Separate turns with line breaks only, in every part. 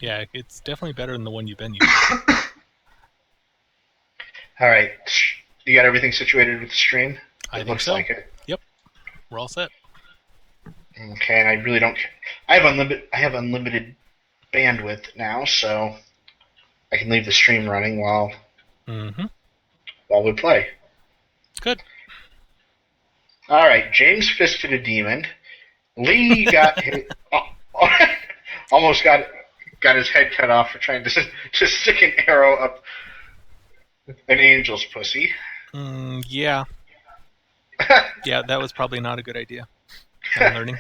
Yeah, it's definitely better than the one you've been using.
All right. You got everything situated with the stream?
I
It
think
looks
so.
like it.
Yep, we're all set.
Okay, and I really don't. I have unlimited bandwidth now, so I can leave the stream running
Mm-hmm.
while we play.
Good.
All right. James fisted a demon. Lee got hit, almost got his head cut off for trying to stick an arrow up an angel's pussy.
Yeah. Yeah, that was probably not a good idea. I'm learning.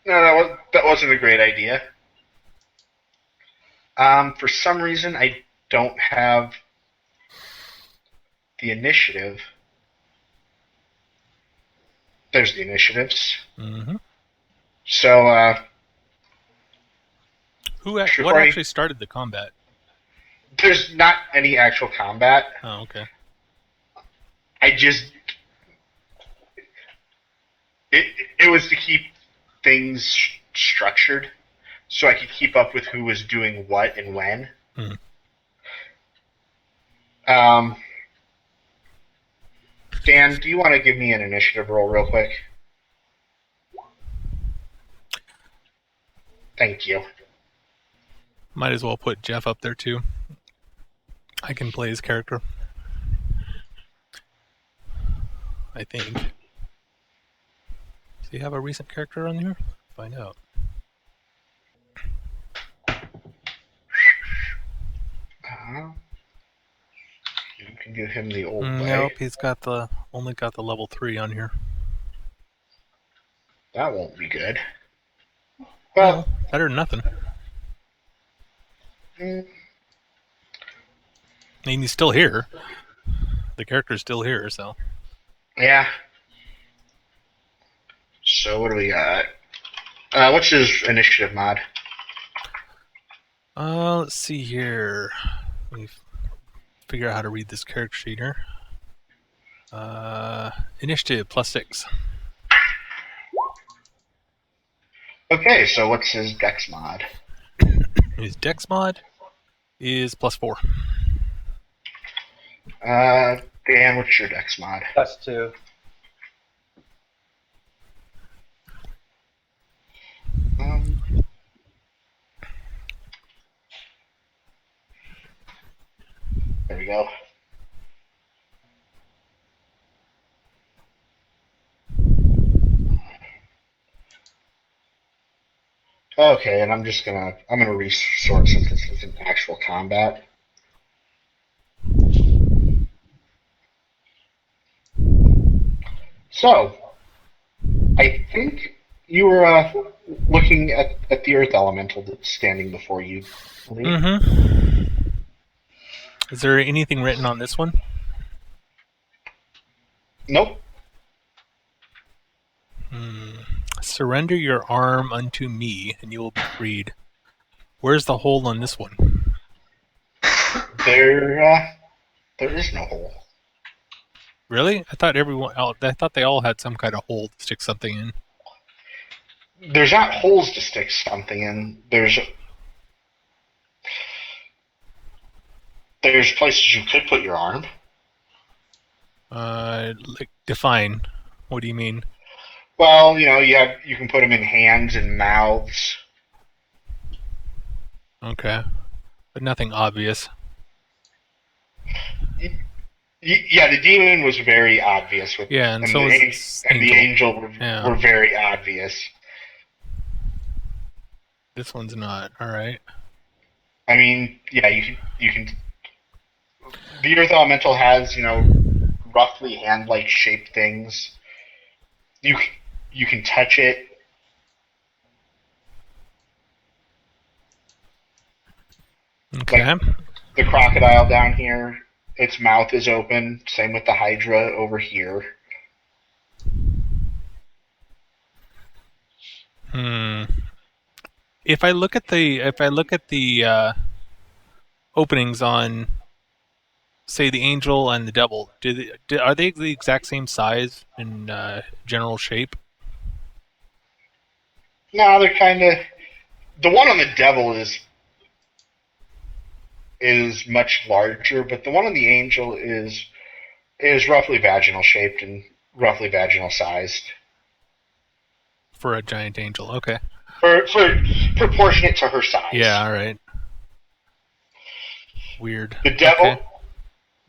No, that wasn't a great idea. For some reason, I don't have the initiative. There's the initiatives.
Mm-hmm.
So,
What actually started the combat?
there's not any actual combat.
Oh, okay.
I just it it was to keep things structured, so I could keep up with who was doing what and when.
Hmm.
Um, Dan, do you want to give me an initiative roll real quick? Thank you.
Might as well put Jeff up there too. I can play his character. I think. Does he have a recent character on here? Find out.
You can give him the old way.
Nope, he's only got the level 3 on here.
That won't be good.
Well, better than nothing. I mean, he's still here. The character's still here, so.
Yeah. So what do we got? What's his initiative mod?
Let's see here. Let me figure out how to read this character sheet here. Initiative +6.
Okay, so what's his dex mod?
His dex mod is +4.
Dan, what's your dex mod?
+2.
There we go. Okay, and I'm gonna resort since this isn't actual combat. So, I think you were looking at the earth elemental that's standing before you, Lee.
Mm-hmm. Is there anything written on this one?
Nope.
Surrender your arm unto me, and you will be freed. Where's the hole on this one?
There is no hole.
Really? I thought they all had some kind of hole to stick something in.
There's not holes to stick something in. There's places you could put your arm.
Like define. What do you mean?
Well, you can put them in hands and mouths.
Okay, but nothing obvious.
Yeah, the demon was very obvious with.
Yeah, and so
the angel were very obvious.
This one's not. All right.
I mean, yeah, you can. The earth elemental has roughly hand-like shaped things. You can touch it.
Okay.
Like the crocodile down here, its mouth is open. Same with the hydra over here.
If I look at the openings on, say, the angel and the devil, are they the exact same size and general shape?
No, they're kind of The one on the devil is much larger, but the one on the angel is roughly vaginal shaped and roughly vaginal sized.
For a giant angel, okay.
For proportionate to her size.
Yeah, all right. Weird.
The devil,
Okay.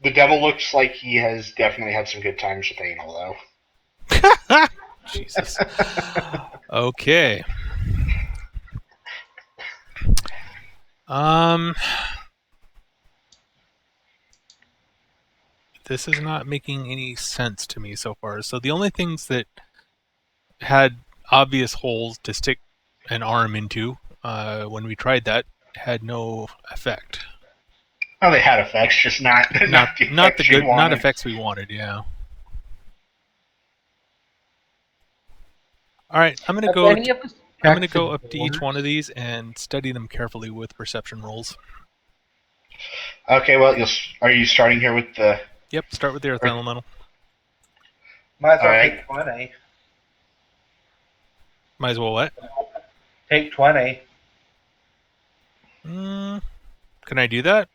the devil looks like he has definitely had some good times with anal, though.
Jesus. Okay. This is not making any sense to me so far. So the only things that had obvious holes to stick an arm into when we tried that had no effect.
Oh, they had effects, just not the effects
not effects we wanted. Yeah. All right, I'm gonna go up to each one of these and study them carefully with perception rolls.
Okay, well, are you starting here with the?
Yep, start with the earth elemental.
Might as well take 20.
Might as well what?
Take 20.
Can I do that?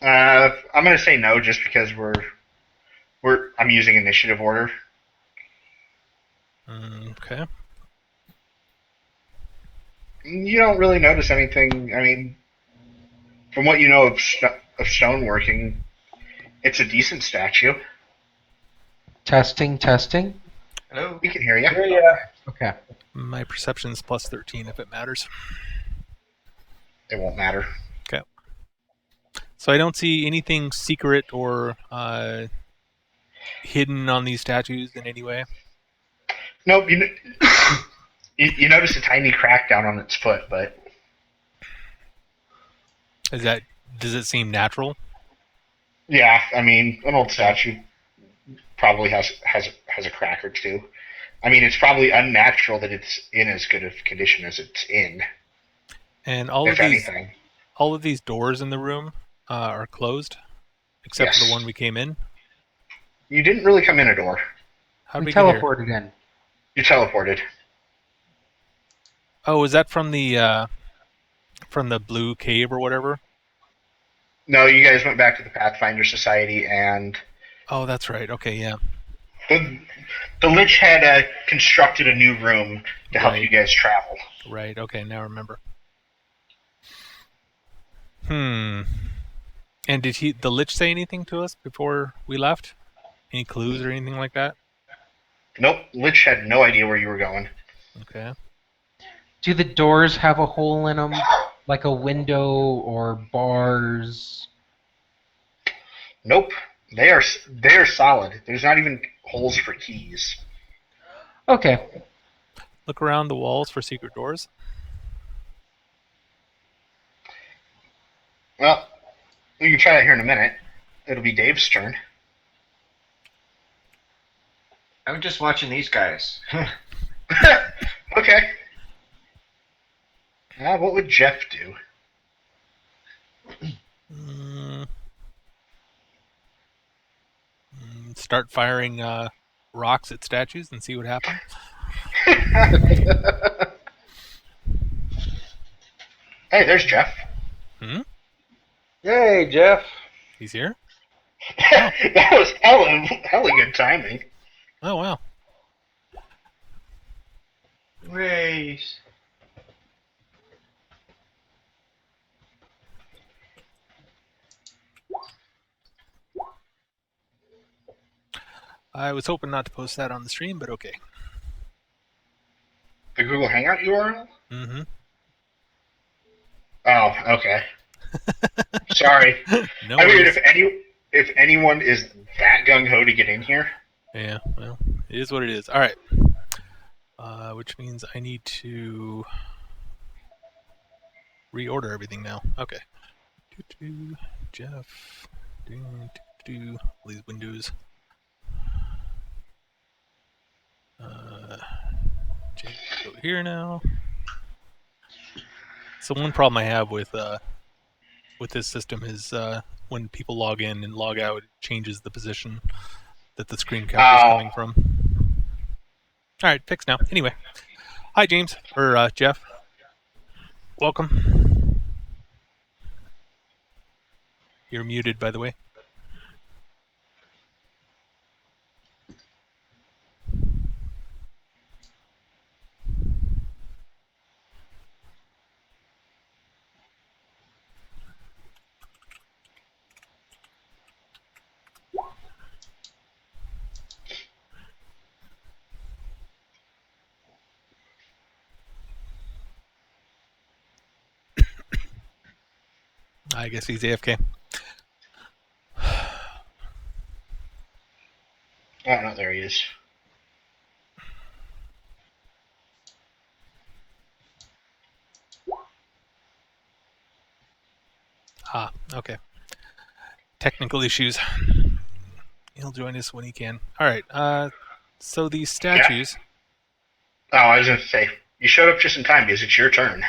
I'm going to say no, just because I'm using initiative order.
Okay.
You don't really notice anything. I mean, from what you know of stoneworking, it's a decent statue.
Testing.
Hello?
We can hear you.
Okay.
My perception's plus 13 if it matters.
It won't matter.
Okay. So I don't see anything secret or hidden on these statues in any way.
Nope. You notice a tiny crack down on its foot, but
does it seem natural?
yeah, I mean, an old statue probably has a crack or two. I mean, it's probably unnatural that it's in as good of condition as it's in.
And
all
of these doors in the room are closed, except for the one we came in.
You didn't really come in a door.
How did we
teleported in?
You teleported.
Oh, is that from the blue cave or whatever?
No, you guys went back to the Pathfinder Society and.
Oh, that's right. Okay, yeah.
The lich had constructed a new room to help you guys travel.
Right. Okay, now I remember. And did the lich say anything to us before we left? Any clues or anything like that?
Nope. Lich had no idea where you were going.
Okay.
Do the doors have a hole in them, like a window or bars?
Nope. They are solid. There's not even holes for keys.
Okay.
Look around the walls for secret doors.
Well, we can try that here in a minute. It'll be Dave's turn.
I'm just watching these guys.
Okay. What would Jeff do?
Start firing rocks at statues and see what happens.
Hey, there's Jeff.
Yay, Jeff.
He's here?
That was hella good timing.
Oh, wow.
Race.
I was hoping not to post that on the stream, but okay.
The Google Hangout URL?
Mm-hmm.
Oh, okay. Sorry.
No
I
worries.
figured if anyone is that gung-ho to get in here.
Yeah, well, it is what it is. All right. Which means I need to reorder everything now. Okay. Jeff. All these windows. Go here now. So one problem I have with this system is when people log in and log out, it changes the position that the screen cap is coming from. All right, fixed now. Anyway, hi James or Jeff. Welcome. You're muted, by the way. I guess he's AFK.
Oh, no, there he is.
Ah, okay. Technical issues. He'll join us when he can. All right. So these statues.
Oh, I was going to say, you showed up just in time because it's your turn.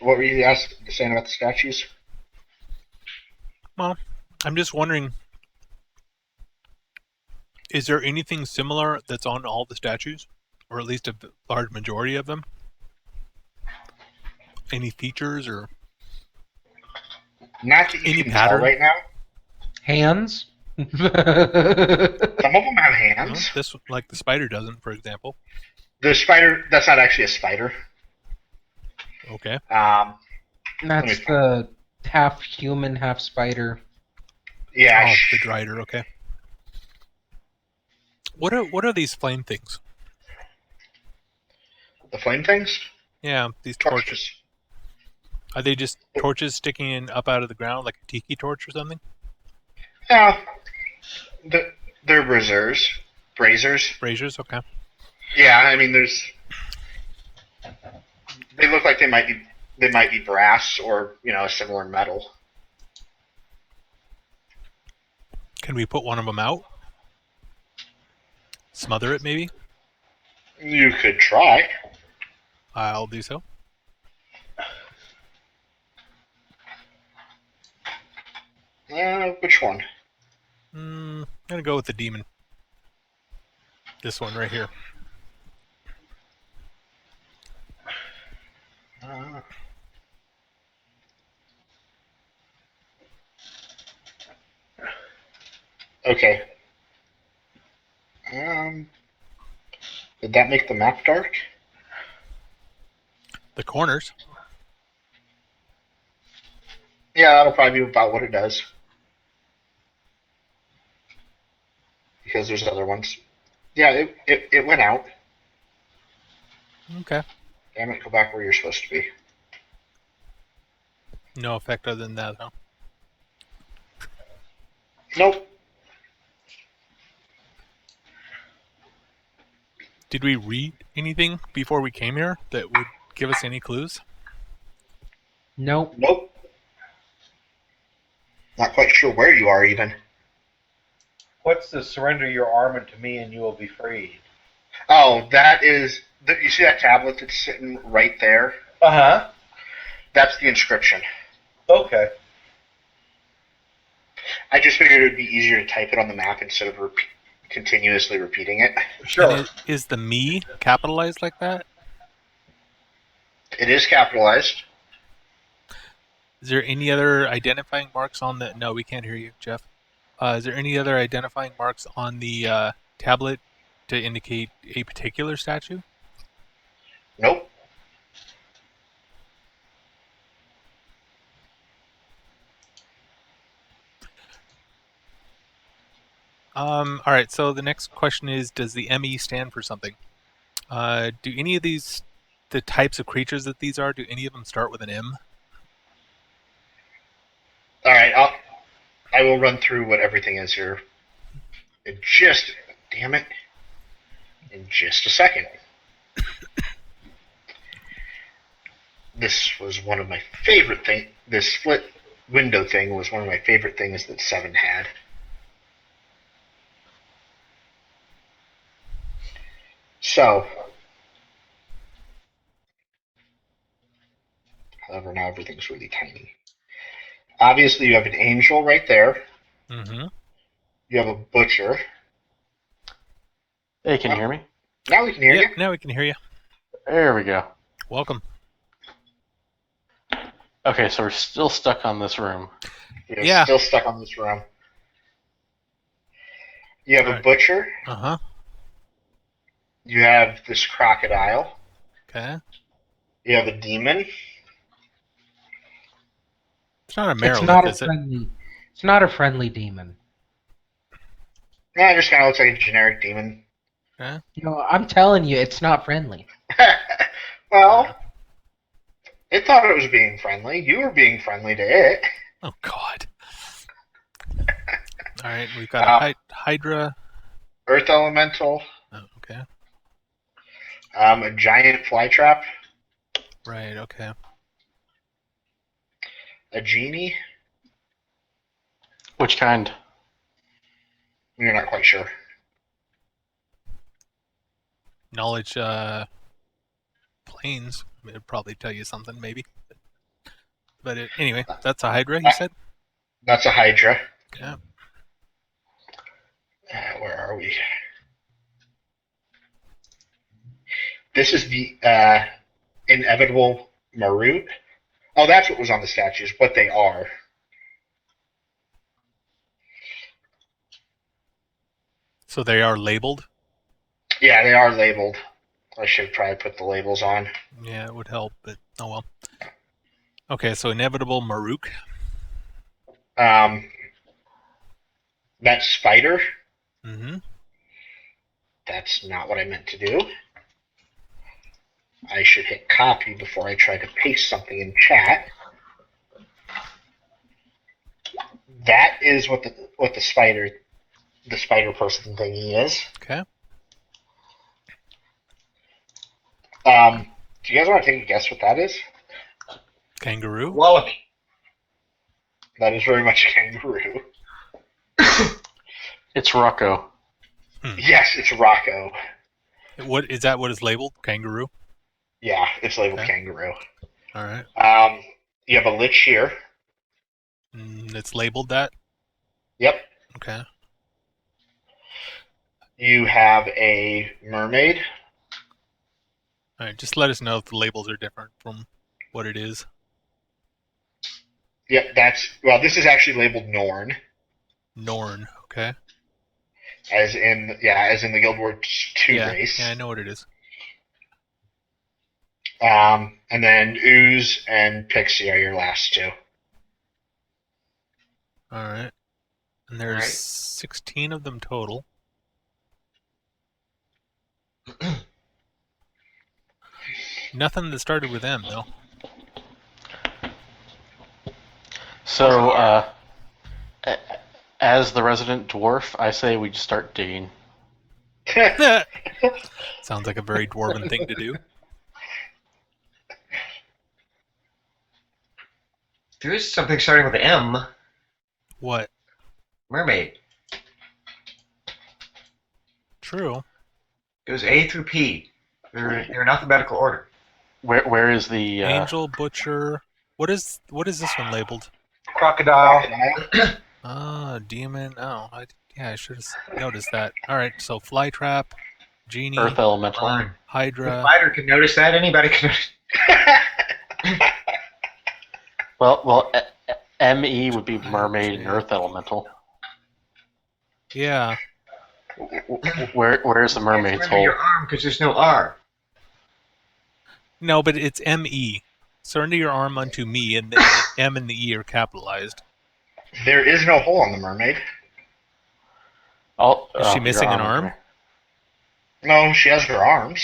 What were you saying about the statues?
Well, I'm just wondering, is there anything similar that's on all the statues? Or at least a large majority of them? Any features or
Not that you
any
can
pattern?
tell right now.
Hands?
Some of them have
No,
hands.
this, like the spider doesn't, for example.
The spider, that's not actually a spider.
Okay.
That's the half human, half spider.
Yeah.
Oh, the Drider, okay. What are these flame things?
The flame things?
Yeah, these torches. Are they just torches sticking up out of the ground like a tiki torch or something?
Yeah. They're braziers.
Braziers, okay.
Yeah, I mean, they look like they might be brass or, a similar metal.
Can we put one of them out? Smother it, maybe?
You could try.
I'll do so.
Which one?
I'm going to go with the demon. This one right here.
Okay. Did that make the map dark?
The corners.
Yeah, that'll probably be about what it does. Because there's other ones. Yeah, it went out.
Okay.
Damn it, go back where you're supposed to be.
No effect other than that, huh?
Nope.
Did we read anything before we came here that would give us any clues?
Nope.
Nope. Not quite sure where you are, even.
What's the surrender your arm unto me and you will be freed?
Oh, that is... You see that tablet that's sitting right there?
Uh-huh.
That's the inscription.
Okay.
I just figured it would be easier to type it on the map instead of continuously repeating it.
Sure.
And is the me capitalized like that?
It is capitalized.
Is there any other identifying marks on the... No, we can't hear you, Jeff. Is there any other identifying marks on the tablet to indicate a particular statue?
Nope.
All right, so the next question is, does the ME stand for something? Do any of these, the types of creatures that these are, do any of them start with an M?
All right, I will run through what everything is here. In just a second. This was one of my favorite things. This split window thing was one of my favorite things that 7 had. So, however, now everything's really tiny. Obviously, you have an angel right there.
Mm-hmm.
You have a butcher.
Hey, can you hear me?
Now we can hear you.
Yep, now we can hear you.
There we go.
Welcome.
Okay, so we're still stuck on this room.
You're
Yeah.
still stuck on this room. You have a
Alright.
butcher.
Uh-huh.
You have this crocodile.
Okay.
You have a demon.
It's not a
It's
Merilith,
not a
is it?
friendly. It's not a friendly demon.
Yeah, it just kind of looks like a generic demon.
You know, I'm telling you, it's not friendly.
Well, it thought it was being friendly. You were being friendly to it.
Oh, God. Alright, we've got a Hydra.
Earth elemental.
Oh, okay.
A giant flytrap.
Right, okay.
A genie.
Which kind?
You're not quite sure.
Knowledge, planes. It'd probably tell you something, maybe. But anyway, that's a Hydra, you said?
That's a Hydra.
Yeah.
Where are we? This is the inevitable Marut. Oh, that's what was on the statues, what they are.
So they are labeled?
Yeah, they are labeled. I should probably put the labels on.
Yeah, it would help, but oh well. Okay, so Inevitable Maruk.
That spider.
Mm-hmm.
That's not what I meant to do. I should hit copy before I try to paste something in chat. That is what the spider person thingy is.
Okay.
Do you guys want to take a guess what that is?
Kangaroo?
Wallaby.
That is very much a kangaroo.
It's Rocco.
Yes, it's Rocco.
What is that? What is labeled? Kangaroo?
Yeah, it's labeled
Okay.
kangaroo.
Alright.
You have a lich here.
It's labeled that?
Yep.
Okay.
You have a mermaid.
Alright, just let us know if the labels are different from what it is.
Yep, this is actually labeled Norn,
Norn, okay.
as in the Guild Wars 2
Yeah,
race.
yeah, I know what it is.
And then Ooze and Pixie are your last two.
Alright. And there's
Alright.
16 of them total. Nothing that started with M, though.
So, as the resident dwarf, I say we just start digging.
Sounds like a very dwarven thing to do.
There is something starting with M.
What?
Mermaid.
True.
It goes A through P. They're in alphabetical order.
Where is the
Angel, Butcher. What is this one labeled?
Crocodile.
Demon. Oh, I should have noticed that. Alright, so Flytrap, Genie,
Earth Elemental?
Fine. The
Hydra.
spider can notice that. Anybody can notice.
Well, ME would be Mermaid and Earth Elemental.
Yeah.
Where's the mermaid's
Surrender
hole?
your arm because there's no R.
No, but it's M-E. Surrender your arm unto me, and the M and the E are capitalized.
There is no hole on the mermaid.
Is she missing an arm?
No, she has her arms.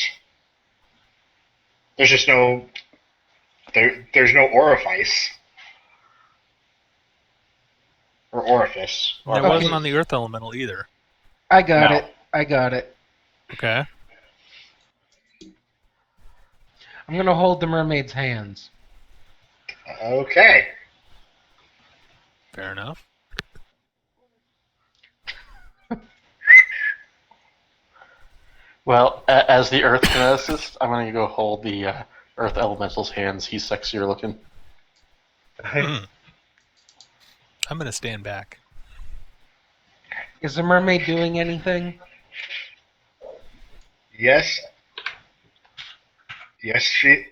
There's just no... There's no orifice. Or orifice.
There
Okay.
wasn't on the Earth Elemental either.
I got
No.
it. I got it.
Okay.
I'm gonna hold the mermaid's hands.
Okay.
Fair enough.
Well, as the Earth Kineticist, I'm going to go hold the Earth Elemental's hands. He's sexier looking.
I'm gonna stand back.
Is the mermaid doing anything?
Yes. Yes, she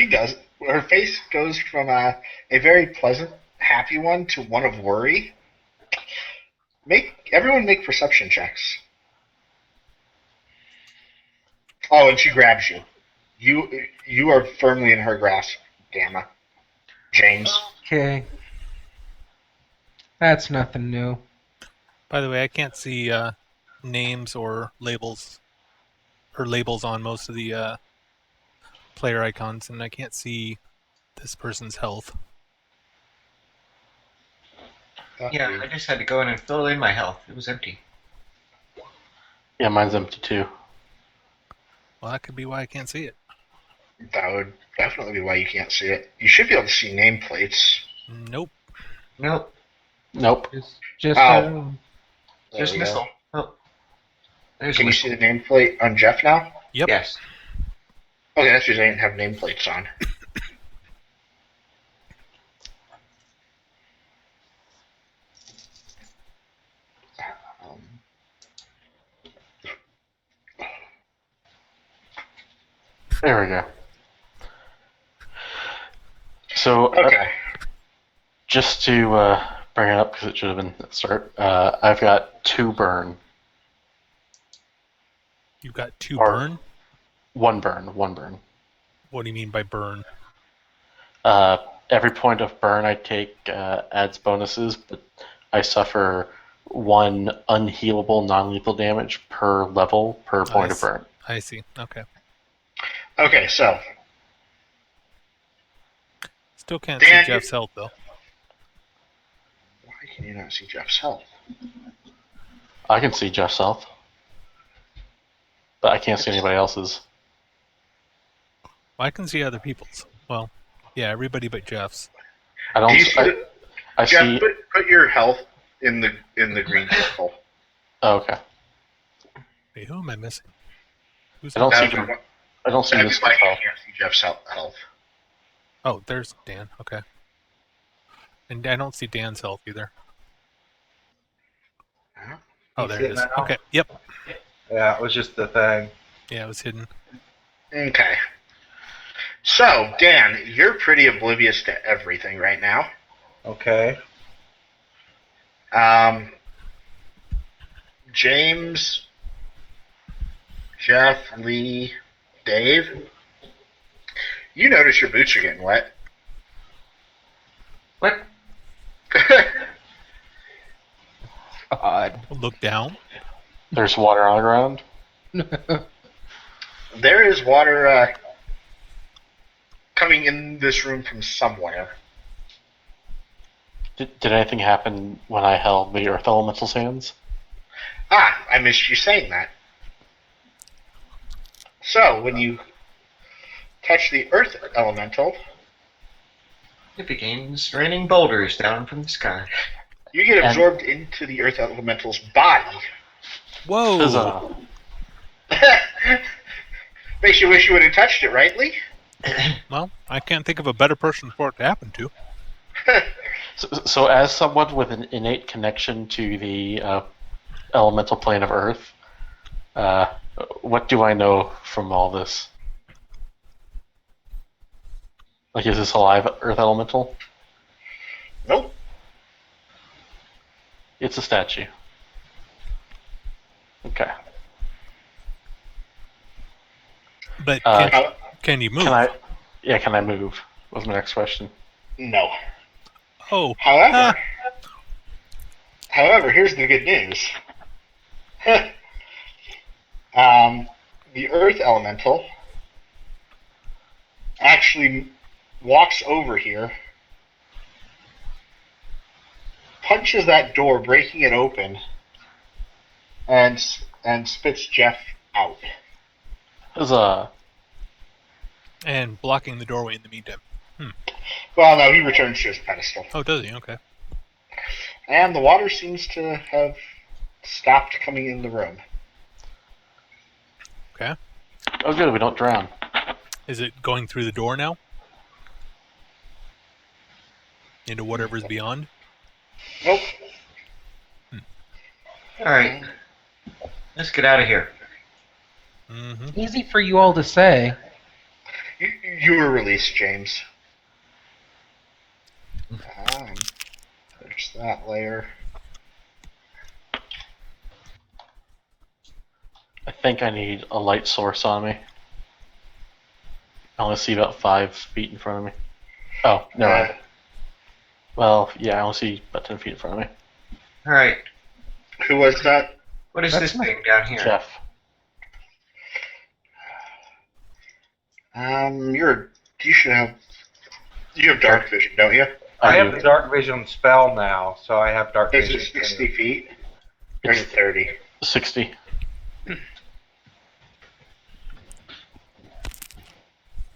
does. Her face goes from a very pleasant, happy one to one of worry. Everyone make perception checks. Oh, and she grabs you. You are firmly in her grasp, Gamma. James.
Okay. That's nothing new.
By the way, I can't see names or labels on most of the player icons, and I can't see this person's health.
Yeah, I just had to go in and fill in my health. It was empty.
Yeah, mine's empty too.
Well, that could be why I can't see it.
That would definitely be why you can't see it. You should be able to see nameplates.
Nope.
Nope.
Nope.
Just
Oh.
Just
There we go.
Nissel. Oh. There's
Can you
Nissel.
see the nameplate on Jeff now?
Yep.
Yes.
Okay, that's because I didn't have nameplates on.
There we go. So,
Okay.
just to bring it up, because it should have been at the start, I've got 2 burn.
You've got 2
Or-
burn?
1 burn. 1 burn.
What do you mean by burn?
Every point of burn I take adds bonuses, but I suffer 1 unhealable non-lethal damage per level per point of burn.
I see. Okay.
Okay, so
Still can't
Dan,
see Jeff's health, though.
why can you not see Jeff's health?
I can see Jeff's health, but I can't see anybody else's.
Well, I can see other people's. Well, yeah, everybody but Jeff's.
I don't.
Do you see
I
Jeff,
see.
put your health in the green circle.
Oh, okay.
Wait, who am I missing? Who's
I don't
That
see.
would be-
I don't see
that'd
this
be why you
health.
can't see Jeff's health.
Oh, there's Dan. Okay. And I don't see Dan's health either. Oh,
You
there
see
it
it
is.
now?
Okay. Yep.
Yeah, it was just the thing.
Yeah, it was hidden.
Okay. So, Dan, you're pretty oblivious to everything right now.
Okay.
James, Jeff, Lee, Dave, you notice your boots are getting wet.
What?
God.
Look down.
There's water on the ground.
There is water coming in this room from somewhere.
Did anything happen when I held the Earth Elemental's hands?
Ah, I missed you saying that. So, when you touch the Earth Elemental,
It begins raining boulders down from the sky.
you get
And-
absorbed into the Earth Elemental's body.
Whoa!
Huzzah.
Makes you wish you would have touched it, right, Lee?
Well, I can't think of a better person for it to happen to.
So, as someone with an innate connection to the elemental plane of Earth, what do I know from all this? Like, is this a live Earth Elemental?
Nope.
It's a statue. Okay.
But
Uh,
can you move?
Can I move? Was my next question.
No.
Oh.
However, here's the good news. The Earth Elemental actually walks over here, punches that door, breaking it open, and spits Jeff out.
Huzzah.
And blocking the doorway in the meantime.
Well, no, he returns to his pedestal.
Oh, does he? Okay.
And the water seems to have stopped coming in the room.
Okay.
Oh, good. We don't drown.
Is it going through the door now? Into whatever's beyond?
Nope.
All right, let's get out of here.
Mm-hmm.
Easy for you all to say.
You were released, James. There's that layer.
I think I need a light source on me. I only see about 5 feet in front of me. Oh, no. Well, yeah, I only see about 10 feet in front of me.
All right,
Who was that?
what is
That's
this thing down here?
Jeff.
You have dark vision, don't you?
I
do.
have the dark vision spell now, so I have dark
Is
vision.
it 60 feet? Or is it 30?
60.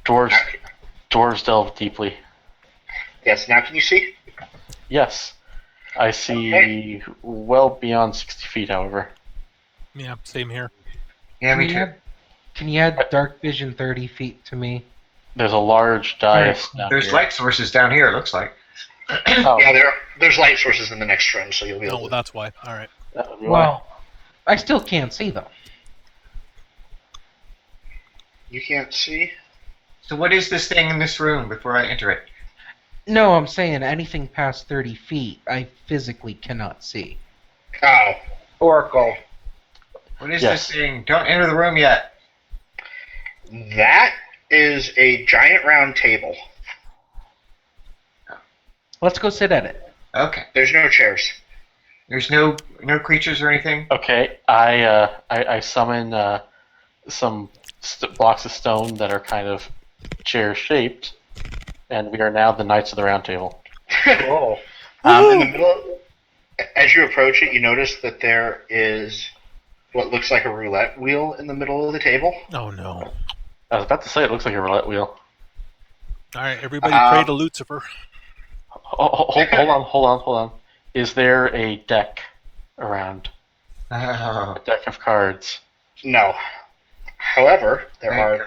Dwarves delve deeply.
Yes, now can you see?
Yes. I see well beyond 60 feet, however.
Yeah, same here.
Yeah, me
Can you
too.
add- Can you add dark vision 30 feet to me?
There's a large dais down
There's
here.
light sources down here. It looks like.
Oh,
Yeah, there's light sources in the next room, so you'll be
Oh,
able
well,
to...
that's why. All right.
that would be why.
Well, I still can't see them.
You can't see?
So what is this thing in this room before I enter it?
No, I'm saying anything past 30 feet, I physically cannot see.
Oh.
Oracle.
What is
Yes.
this thing? Don't enter the room yet.
That is a giant round table.
Let's go sit at it.
Okay.
There's no chairs.
There's no creatures or anything.
Okay, I summon some blocks of stone that are kind of chair-shaped, and we are now the Knights of the Round Table.
Cool.
In the middle, as you approach it, you notice that there is what looks like a roulette wheel in the middle of the table.
Oh, no.
I was about to say it looks like a roulette wheel.
All right, everybody pray to Lucifer.
Hold on. Is there a deck around?
Oh,
A deck of cards?
No. However,
thank God.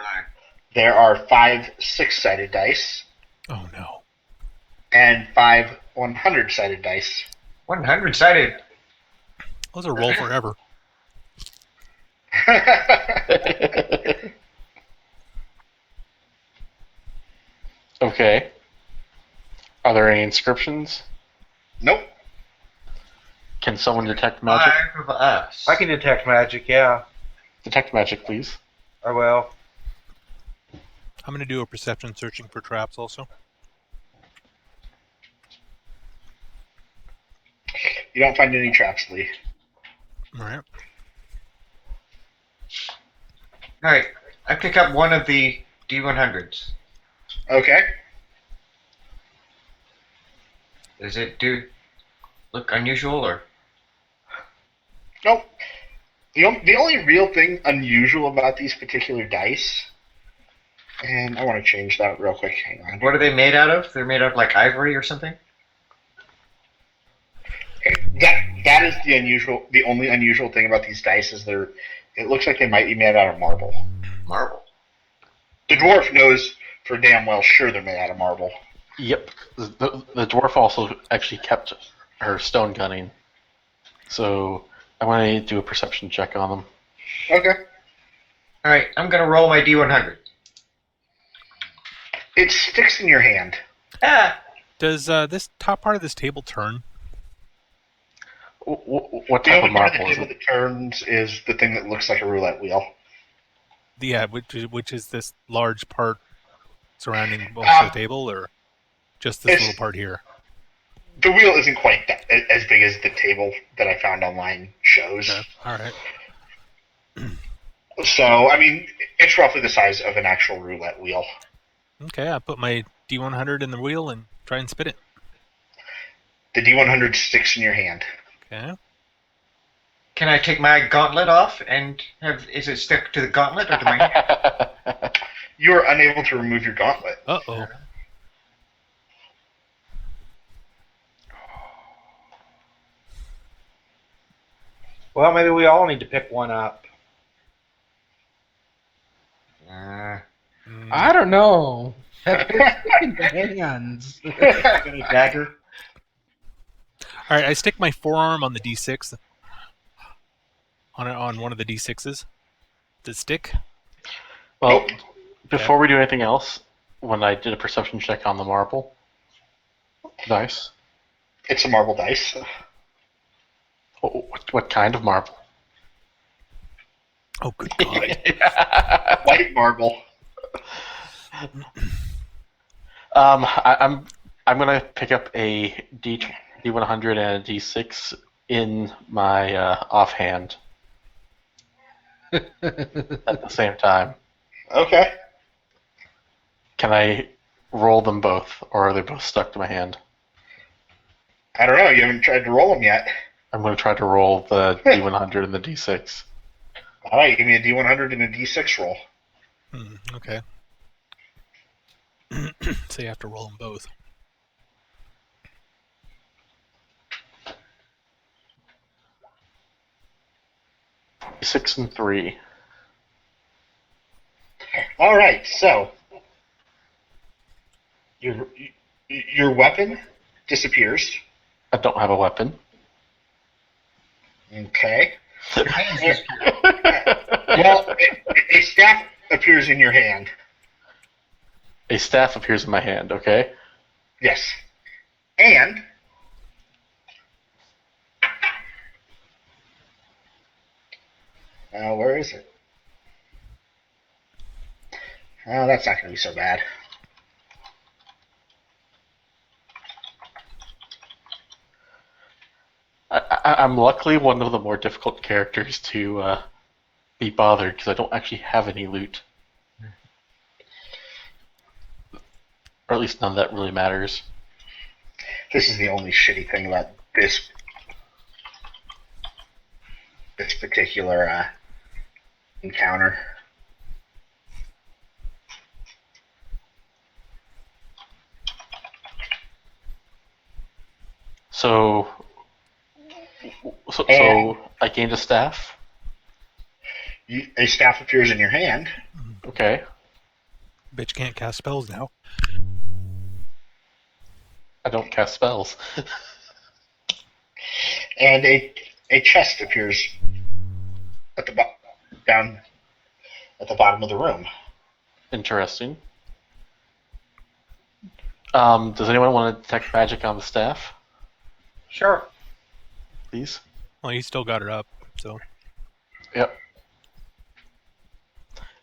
there are 5 6-sided dice
Oh, no.
and 5 100-sided dice.
100-sided.
Those are roll forever.
Okay. Are there any inscriptions?
Nope.
Can someone detect magic?
5 of us.
I can detect magic, yeah.
Detect magic, please.
I will.
I'm going to do a perception searching for traps also.
You don't find any traps, Lee.
All right.
All right. I pick up one of the D100s.
Okay.
Does it look unusual or?
Nope. The only real thing unusual about these particular dice, and I want to change that real quick. Hang on.
What are they made out of? They're made out of like ivory or something?
Okay. That is the only unusual thing about these dice is it looks like they might be made out of marble.
Marble.
The dwarf knows for damn well sure they're made out of marble.
Yep. The dwarf also actually kept her stone gunning. So I want to do a perception check on them.
Okay.
All right. I'm gonna roll my D100.
It sticks in your hand.
Ah.
Does this top part of this table turn?
What
The
type
only
of
part of
marble
the
is
table
it?
that turns is the thing that looks like a roulette wheel.
Yeah, which is this large part surrounding most of the table, or just this
It's-
little part here?
The wheel isn't quite as big as the table that I found online shows.
Okay. All right.
So, I mean, it's roughly the size of an actual roulette wheel.
Okay, I put my D100 in the wheel and try and spit it.
The D100 sticks in your hand.
Okay.
Can I take my gauntlet off and is it stuck to the gauntlet or to my hand?
You are unable to remove your gauntlet.
Uh-oh.
Well, maybe we all need to pick one up.
I don't know. Have those in the hands.
Got a dagger.
All right, I stick my forearm on the D6. On one of the D6s. Does it stick?
Well, before we do anything else, when I did a perception check on the marble dice,
It's a marble dice.
what kind of marble?
Oh, good God.
White marble.
I'm gonna pick up a D100 and a D6 in my offhand at the same time.
Okay.
Can I roll them both, or are they both stuck to my hand?
I don't know. You haven't tried to roll them yet.
I'm going to try to roll the D100 and the D6.
All right, give me a D100 and a D6 roll.
Okay. So you have to roll them both.
6 and 3.
All right, so your weapon disappears.
I don't have a weapon.
Okay.
Your hands disappear.
Well, a staff appears in your hand.
A staff appears in my hand, okay?
Yes. And where is it? Oh, that's not going to be so bad.
I'm luckily one of the more difficult characters to be bothered because I don't actually have any loot. Or at least none that really matters.
This is the only shitty thing about this particular encounter.
So I gained a staff.
A staff appears in your hand.
Okay.
Bitch can't cast spells now.
I don't cast spells.
And a chest appears at the down at the bottom of the room.
Interesting. Does anyone want to detect magic on the staff,
Sure.
please?
Well, you still got her up, so.
Yep.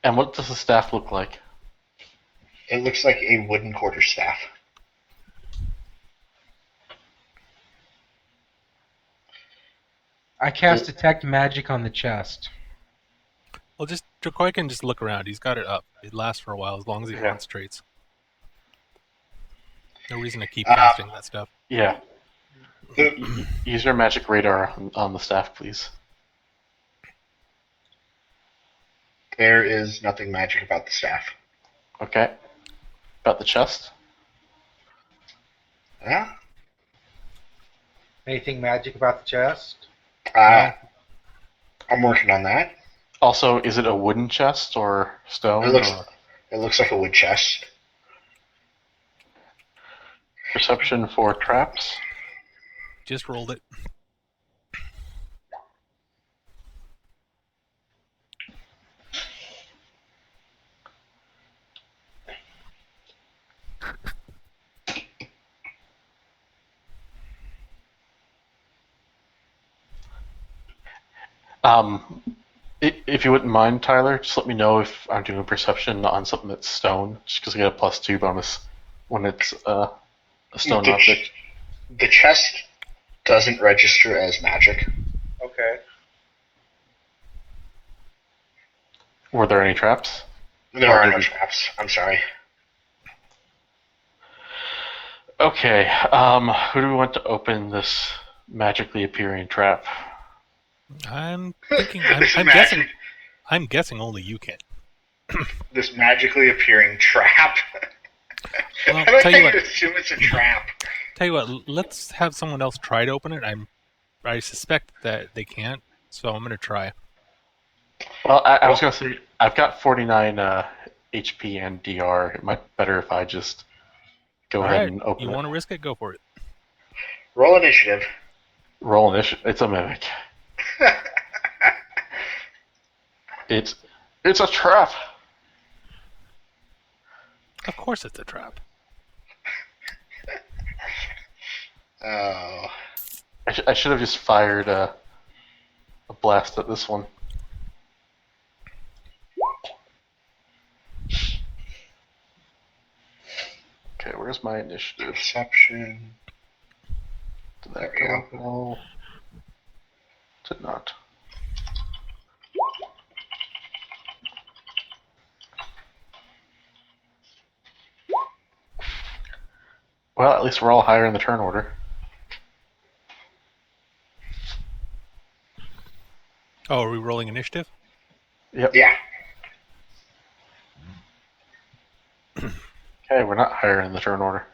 And what does the staff look like?
It looks like a wooden quarterstaff.
I cast detect magic on the chest.
Well, just Drakoi can just look around. He's got it up. It lasts for a while as long as he
Yeah.
concentrates. No reason to keep casting that stuff.
Yeah. Use your magic radar on the staff, please.
There is nothing magic about the staff.
Okay. About the chest?
Yeah.
Anything magic about the chest?
I'm working on that.
Also, is it a wooden chest or stone?
It looks like a wood chest.
Perception for traps?
Just rolled it.
If you wouldn't mind, Tyler, just let me know if I'm doing perception on something that's stone, just because I get a +2 bonus when it's a stone object.
The chest doesn't register as magic.
Okay.
Were there any traps?
There are no traps. I'm sorry.
Okay, who do we want to open this magically appearing trap?
I'm thinking.
This
I'm
magic-
guessing. I'm guessing only you can.
This magically appearing trap.
Well,
I like
tell
how
you
you
what.
assume it's a trap.
Tell you what. Let's have someone else try to open it. I suspect that they can't, so I'm gonna try.
Well, I was going to say, I've got 49 HP and DR. It might be better if I just go
All
ahead
right,
and open
you
it.
want to risk it? Go for it.
Roll initiative.
Roll initiative. It's a mimic. It's a trap.
Of course, it's a trap.
Oh.
I should have just fired a blast at this one. Okay, where's my initiative?
Perception.
Did that
There we
go?
go.
No. Did not. Well, at least we're all higher in the turn order.
Oh, are we rolling initiative?
Yep.
Yeah.
Okay, we're not higher in the turn order.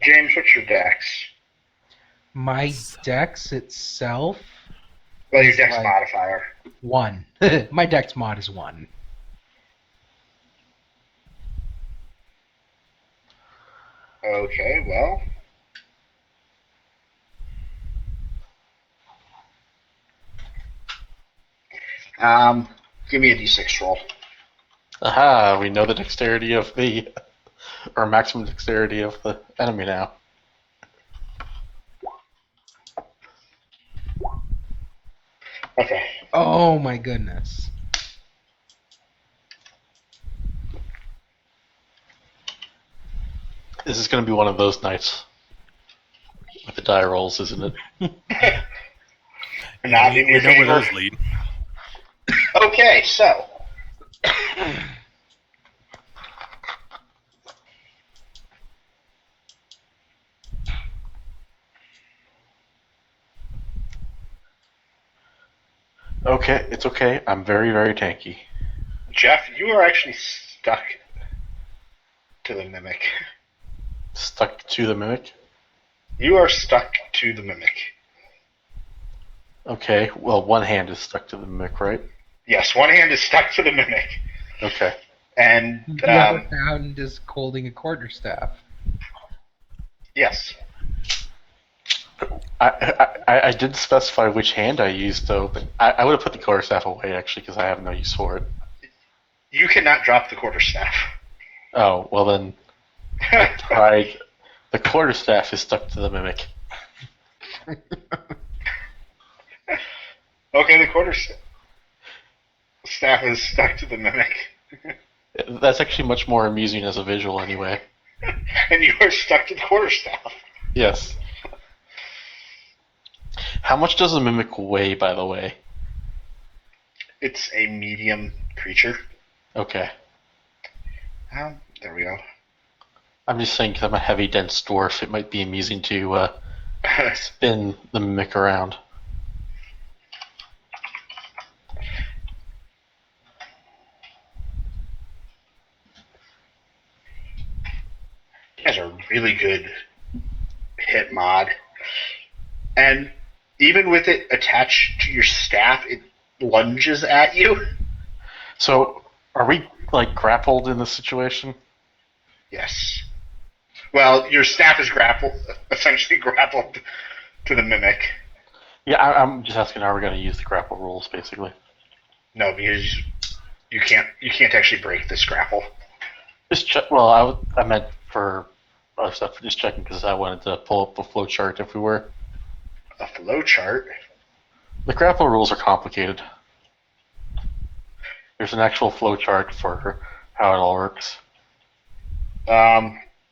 James, what's your dex?
My dex itself,
Well, your
It's
dex
like-
modifier.
1. My dex mod is 1.
Okay, well. Give me a d6 roll.
Aha, we know the dexterity of the, or maximum dexterity of the enemy now.
Okay.
Oh my goodness.
This is going to be one of those nights with the die rolls, isn't it?
Not
we
in your
know where
favor.
those lead.
Okay, so.
Okay, it's okay. I'm very, very tanky.
Jeff, you are actually stuck to the mimic.
Stuck to the mimic.
You are stuck to the mimic.
Okay, well, one hand is stuck to the mimic, right?
Yes, one hand is stuck to the mimic.
Okay.
And,
The other hand is holding a quarterstaff.
yes.
I did specify which hand I used, though. But I would have put the quarterstaff away, actually, because I have no use for it.
You cannot drop the quarterstaff.
Oh, well then, I tried. The quarterstaff is stuck to the mimic.
Okay, the quarterstaff is stuck to the mimic.
That's actually much more amusing as a visual, anyway.
And you are stuck to the quarterstaff.
Yes. How much does a mimic weigh, by the way?
It's a medium creature.
Okay.
There we go.
I'm just saying, because I'm a heavy, dense dwarf, it might be amusing to spin the mimic around.
It has a really good hit mod. And even with it attached to your staff, it lunges at you.
So, are we, like, grappled in this situation?
Yes. Well, your staff is essentially grappled to the mimic.
Yeah, I'm just asking, are we going to use the grapple rules, basically?
No, because you can't actually break this grapple.
Just check. Well, I meant for other stuff, just checking, because I wanted to pull up a flowchart if we were.
A flow chart.
The grapple rules are complicated. There's an actual flowchart for how it all works.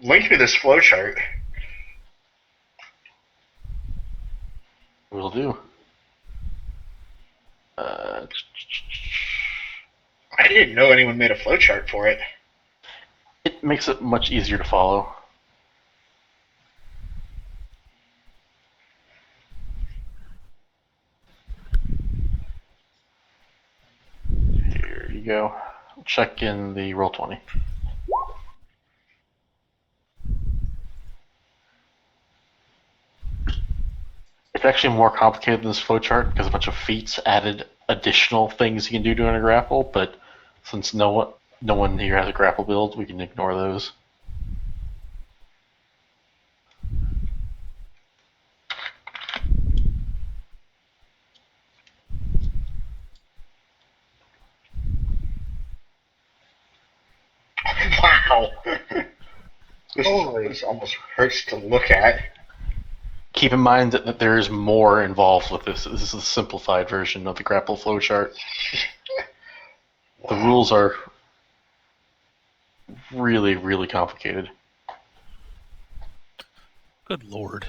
Link me this flow chart.
Will do.
I didn't know anyone made a flow chart for it.
It makes it much easier to follow. Here you go. Check in the Roll20. it's actually more complicated than this flowchart because a bunch of feats added additional things you can do during a grapple, but since no one here has a grapple build, we can ignore those.
Wow. This almost hurts to look at.
Keep in mind that there's more involved with this. This is a simplified version of the grapple flowchart. The rules are really, really complicated.
Good lord.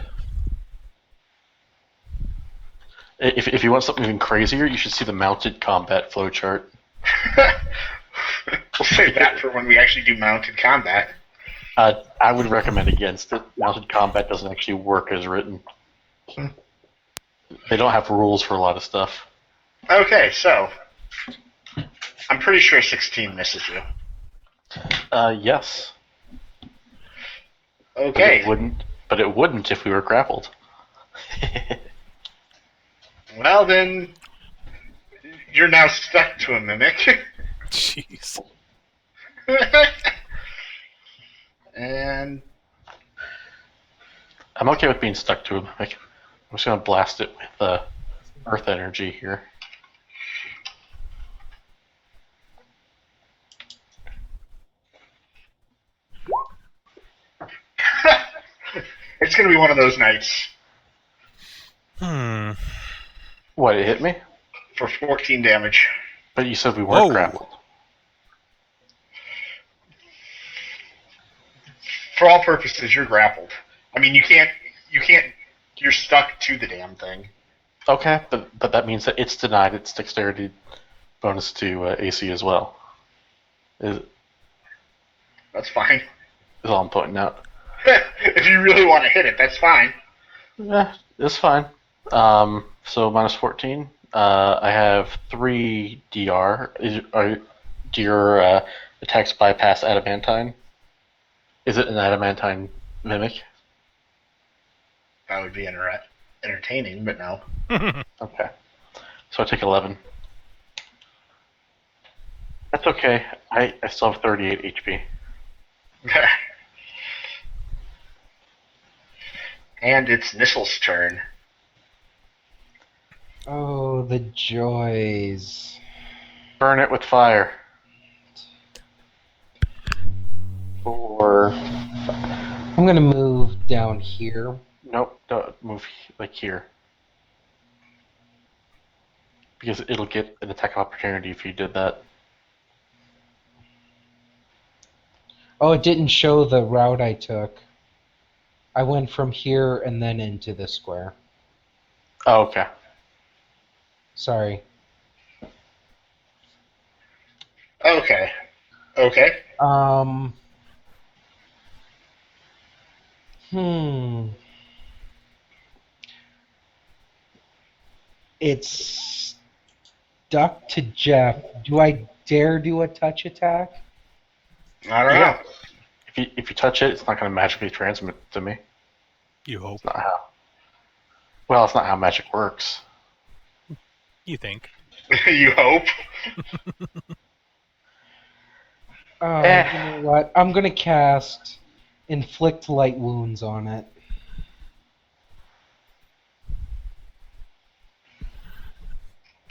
If you want something even crazier, you should see the mounted combat flowchart.
We'll save that for when we actually do mounted combat.
I would recommend against it. Mounted combat doesn't actually work as written. They don't have rules for a lot of stuff.
Okay, so I'm pretty sure 16 misses you.
Yes.
Okay.
But it wouldn't if we were grappled.
Well then, you're now stuck to a mimic.
Jeez.
And
I'm okay with being stuck to a mimic. I'm just gonna blast it with earth energy here.
it's going to be one of those nights
What, it hit me?
for 14 damage.
But you said we weren't
Whoa.
grappled.
For all purposes, you're grappled. I mean, you can't. You're stuck to the damn thing.
Okay, but that means that it's denied its dexterity bonus to AC as well. Is
That's fine.
all I'm pointing out.
If you really want to hit it, that's fine.
Yeah, it's fine. So minus 14. I have 3 DR. Do your attacks bypass adamantine? Is it an adamantine mimic?
That would be entertaining, but no.
Okay. So I take 11. That's okay. I still have 38 HP.
And it's Nissel's turn.
Oh, the joys.
Burn it with fire. Or
I'm gonna move down here.
nope, don't move like here. Because it'll get an attack opportunity if you did that.
Oh, it didn't show the route I took. I went from here and then into the square.
Oh, okay.
Sorry.
Okay.
It's stuck to Jeff. Do I dare do a touch attack?
I don't know.
If you touch it, it's not going to magically transmit to me.
You hope.
It's not how. Well, it's not how magic works.
You think.
You hope.
Oh, you know what? I'm gonna cast Inflict Light Wounds on it.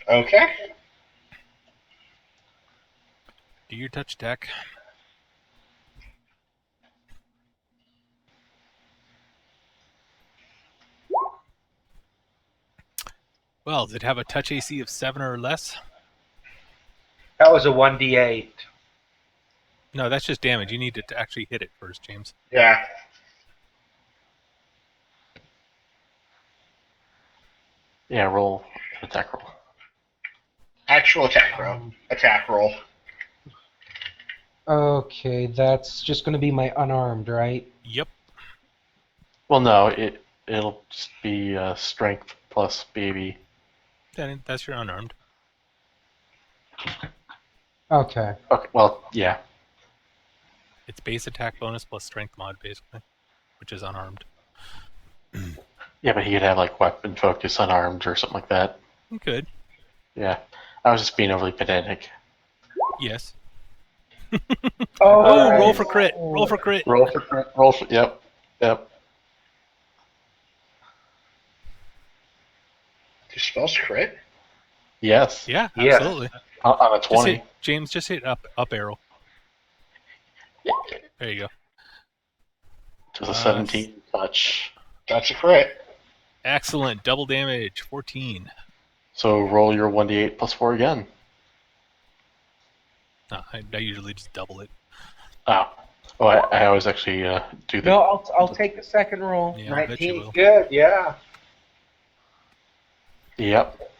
Okay.
Do your touch attack. Well, does it have a touch AC of 7 or less?
That was a 1d8.
No, that's just damage. You need to actually hit it first, James.
Yeah.
Yeah, roll an attack roll.
Actual attack roll. Attack roll.
Okay, that's just gonna be my unarmed, right?
Yep.
Well, no, it'll just be strength plus baby.
Then that's your unarmed.
Okay.
Okay, well, yeah.
It's base attack bonus plus strength mod, basically, which is unarmed.
Yeah, but he could have like weapon focus unarmed or something like that.
You could.
Yeah, I was just being overly pedantic.
Yes.
Oh,
Oh, roll for crit. Roll for crit.
Roll for crit. Roll for yep.
Do spells crit?
Yes.
Yeah,
Yeah.
absolutely.
On a
Just
20.
hit, James, just hit up arrow. There you go.
Does a 17 touch.
That's a crit.
Excellent. Double damage. 14.
So roll your 1d8 plus 4 again.
I usually just double it.
Oh. Oh, I always actually do the.
No, I'll take the second roll.
Yeah, I bet you
19's
will.
good, yeah.
Yep.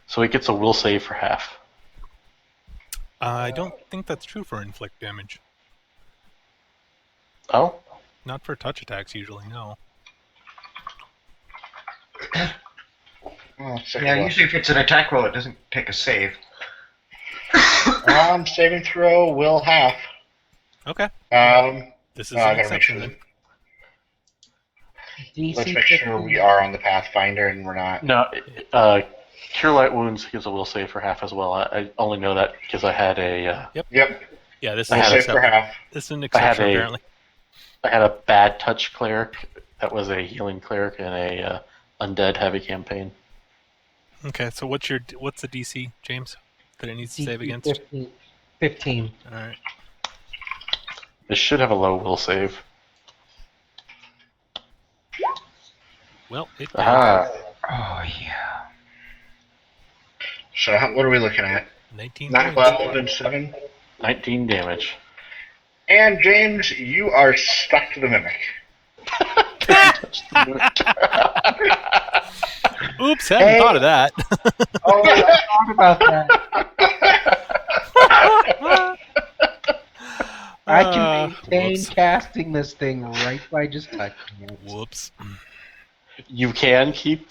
So he gets a will save for half.
I don't think that's true for inflict damage.
Oh?
Not for touch attacks, usually, no.
Oh,
Yeah, usually if it's an attack roll, it doesn't take a save.
Saving throw will half.
Okay. This is
I
an
gotta make
exception
sure.
then.
DC
Let's make sure
15.
we are on the Pathfinder and we're not.
No, Cure Light Wounds gives a will save for half as well. I only know that because I had a.
Yep.
Yeah, this is
I
an
had
Save
a
for
exception.
half.
This is an
I
exception,
had a-
apparently.
I had a bad touch cleric that was a healing cleric in a undead heavy campaign.
Okay, so what's the DC, James, that it needs to save
DC
against?
15.
All right.
This should have a low will save.
Well, it did.
Aha.
Oh, yeah.
So what are we looking at?
19
Not
points.
12 and 7.
19 damage.
And James, you are stuck to the mimic.
Oops, hadn't thought of that.
Oh, I thought about that. I can maintain
whoops.
casting this thing right by just touching it.
Whoops.
You can keep.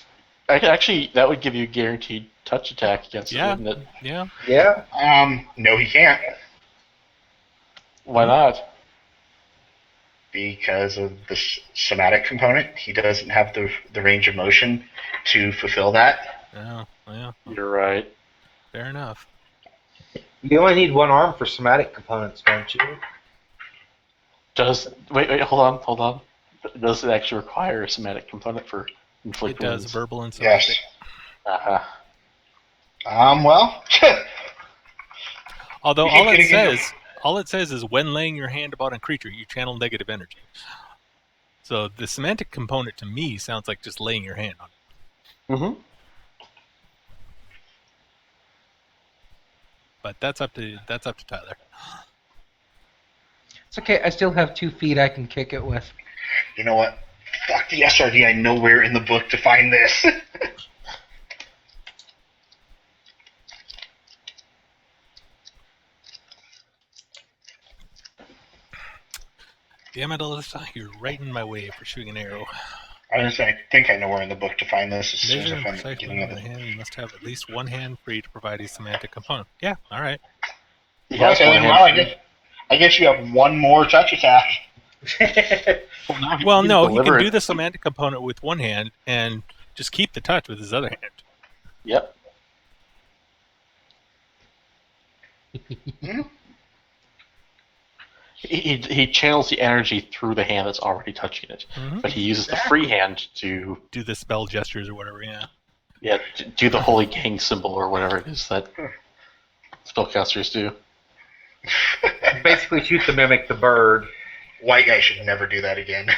Actually, that would give you a guaranteed touch attack against
Yeah.
it, wouldn't it?
Yeah.
Yeah.
No, he can't.
Why not?
Because of the somatic component. He doesn't have the range of motion to fulfill that.
Oh, yeah.
You're right.
Fair enough.
You only need one arm for somatic components, don't you?
Wait, hold on. Does it actually require a somatic component for inflict
It does,
wounds?
verbal and
Yes.
somatic.
Well.
Although
You keep getting into-
all it says is when laying your hand about a creature, you channel negative energy. So the semantic component to me sounds like just laying your hand on it.
Mm-hmm.
But that's up to Tyler.
It's okay, I still have 2 feet I can kick it with.
You know what? Fuck the SRD. I know where in the book to find this.
Damn it, Alisa, you're right in my way for shooting an arrow.
I think I know where in the book to find this as soon as
Measure
I
and
find the
precise
beginning of
movement
it.
of the hand. You must have at least one hand free to provide a semantic component. Yeah, all right.
Yeah,
Okay, well, I guess you have one more touch attack.
Well, no, he can
deliver
do
it.
the semantic component with one hand and just keep the touch with his other hand.
Yep. He channels the energy through the hand that's already touching it,
Mhm.
but he uses the free hand to
Do the spell gestures or whatever, yeah.
do the holy gang symbol or whatever it is that spellcasters do.
Basically, shoot the mimic the bird.
White guy should never do that again.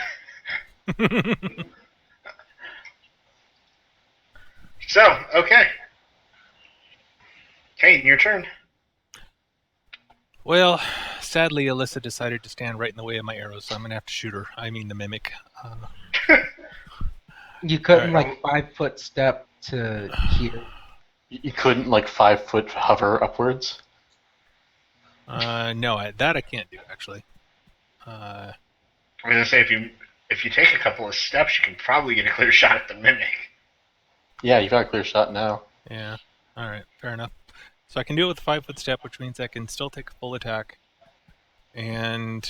So, okay. Caine, your turn.
Well, sadly, Alisa decided to stand right in the way of my arrows, so I'm going to have to shoot her. I mean the mimic.
You couldn't,
Alright.
5-foot step to here.
You couldn't 5-foot hover upwards.
No, that I can't do, actually.
I was gonna say if you take a couple of steps, you can probably get a clear shot at the mimic.
Yeah, you've got a clear shot now.
Yeah, all right, fair enough. So I can do it with a 5-foot step, which means I can still take a full attack and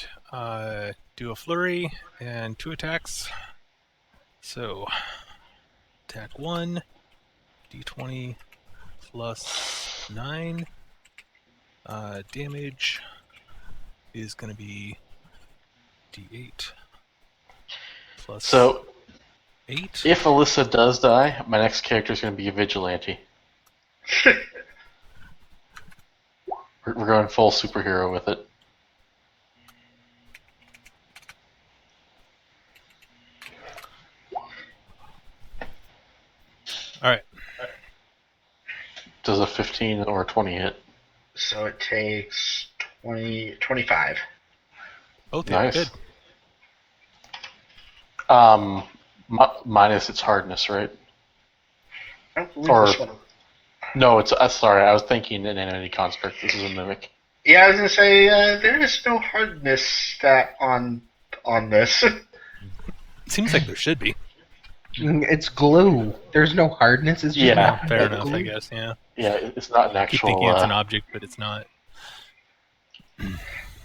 do a flurry and 2 attacks. So, attack 1, d20 plus 9. Damage is going to be d8 plus
So,
8.
if Alisa does die, my next character is going to be a vigilante. We're going full superhero with it.
Alright.
Does a 15 or a 20 hit?
So it takes 25.
Both
Nice.
hit. Good.
Minus its hardness, right?
I don't believe
Or-
this one.
No, it's. Sorry, I was thinking an enemy construct. This is a mimic.
Yeah, I was gonna say there is no hardness stat on this.
Seems like there should be.
It's glue. There's no hardness. It's just
Yeah,
Fair
like
enough,
glue.
I guess, yeah.
Yeah, it's not an
I keep
actual.
thinking it's an object, but it's not.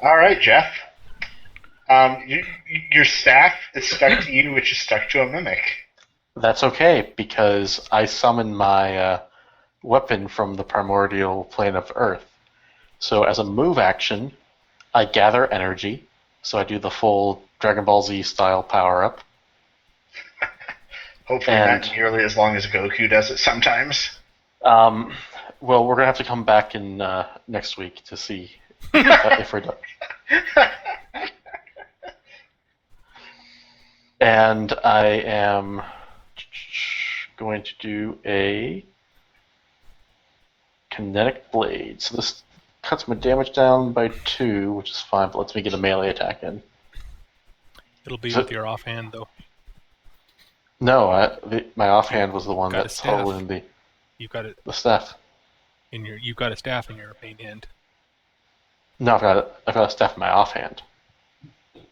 All right, Jeff. Your staff is stuck to you, which is stuck to a mimic.
That's okay because I summoned my weapon from the primordial plane of Earth. So as a move action, I gather energy. So I do the full Dragon Ball Z style power up.
Hopefully
And-
not nearly as long as Goku does it sometimes.
Well, we're gonna have to come back in next week to see if we're done. And I am going to do a kinetic blade. So this cuts my damage down by 2, which is fine, but lets me get a melee attack in.
It'll be
So-
with your offhand, though.
No, my offhand was the one
Got a
that's
staff.
holding
You've got it
the staff.
in your. You've got a staff in your main hand.
No, I've got a staff in my offhand.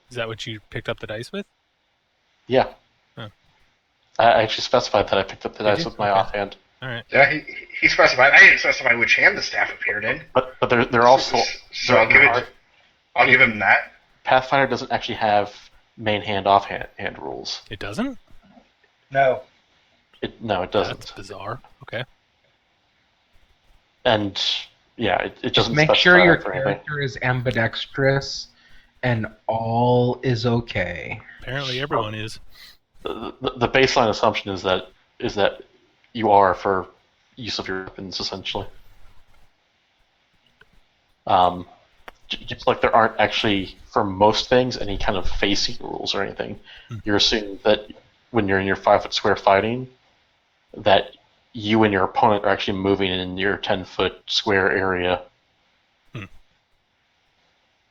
Is that what you picked up the dice with?
Yeah.
Huh.
I actually specified that I picked up the
Did
dice
you?
with my
Okay.
offhand.
All right.
Yeah, he specified. I didn't specify which hand the staff appeared in.
But they're also
So I'll give him that.
Pathfinder doesn't actually have main hand offhand hand rules.
It doesn't.
No.
No, it doesn't.
That's bizarre. Okay.
And yeah, it
Just
doesn't
make
specify
sure your
that for anything.
character is ambidextrous, and all is okay.
Apparently, everyone is.
The baseline assumption is that you are for use of your weapons essentially. Just like there aren't actually for most things any kind of facing rules or anything. You're assuming that when you're in your 5-foot square fighting, that you and your opponent are actually moving in your 10-foot square area.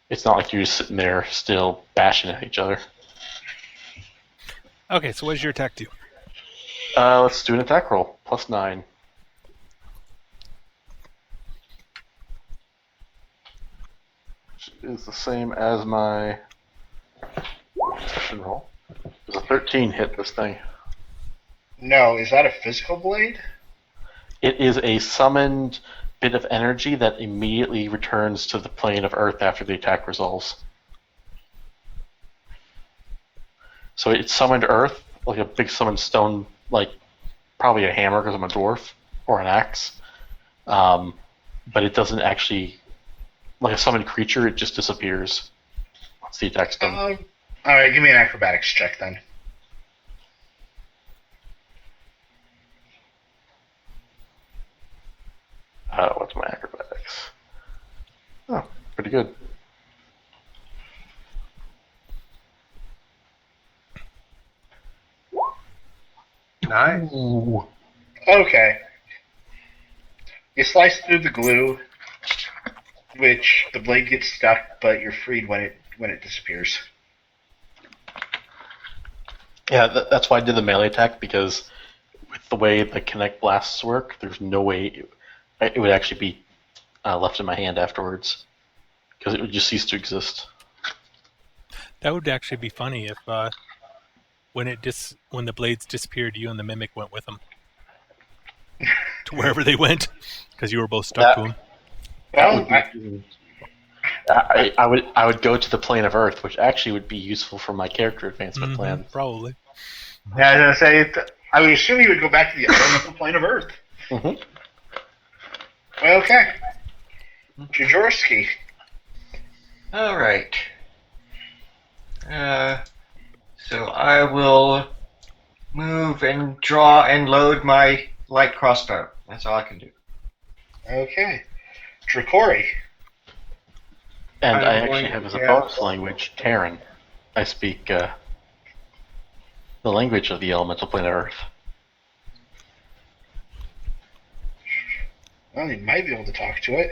It's not like you're just sitting there still bashing at each other.
Okay, so what does your attack do?
Let's do an attack roll. +9. Which is the same as my session roll. Does a 13 hit this thing?
No, is that a physical blade?
It is a summoned bit of energy that immediately returns to the plane of Earth after the attack resolves. So it summoned Earth, like a big summoned stone, like probably a hammer because I'm a dwarf, or an axe. But it doesn't actually, like a summoned creature, it just disappears once the attack's done.
All right, give me an acrobatics check then.
What's my acrobatics? Oh, pretty good.
Nice.
Ooh.
Okay. You slice through the glue, which the blade gets stuck, but you're freed when it disappears.
Yeah, that's why I did the melee attack, because with the way the Connect Blasts work, there's no way it would actually be left in my hand afterwards, because it would just cease to exist.
That would actually be funny if when the blades disappeared, you and the mimic went with them to wherever they went, because you were both stuck to them.
Well,
I would go to the plane of Earth, which actually would be useful for my character advancement plan.
Probably.
Yeah, I was gonna say. I would assume you would go back to the elemental plane of Earth.
Mm-hmm.
Okay. Jodorski.
All right. So I will move and draw and load my light crossbow. That's all I can do.
Okay. Drakoi.
And
I'm
I actually
going
have as a
to
bonus language Terran. I speak the language of the elemental plane of Earth.
Well, you might be able to talk to it.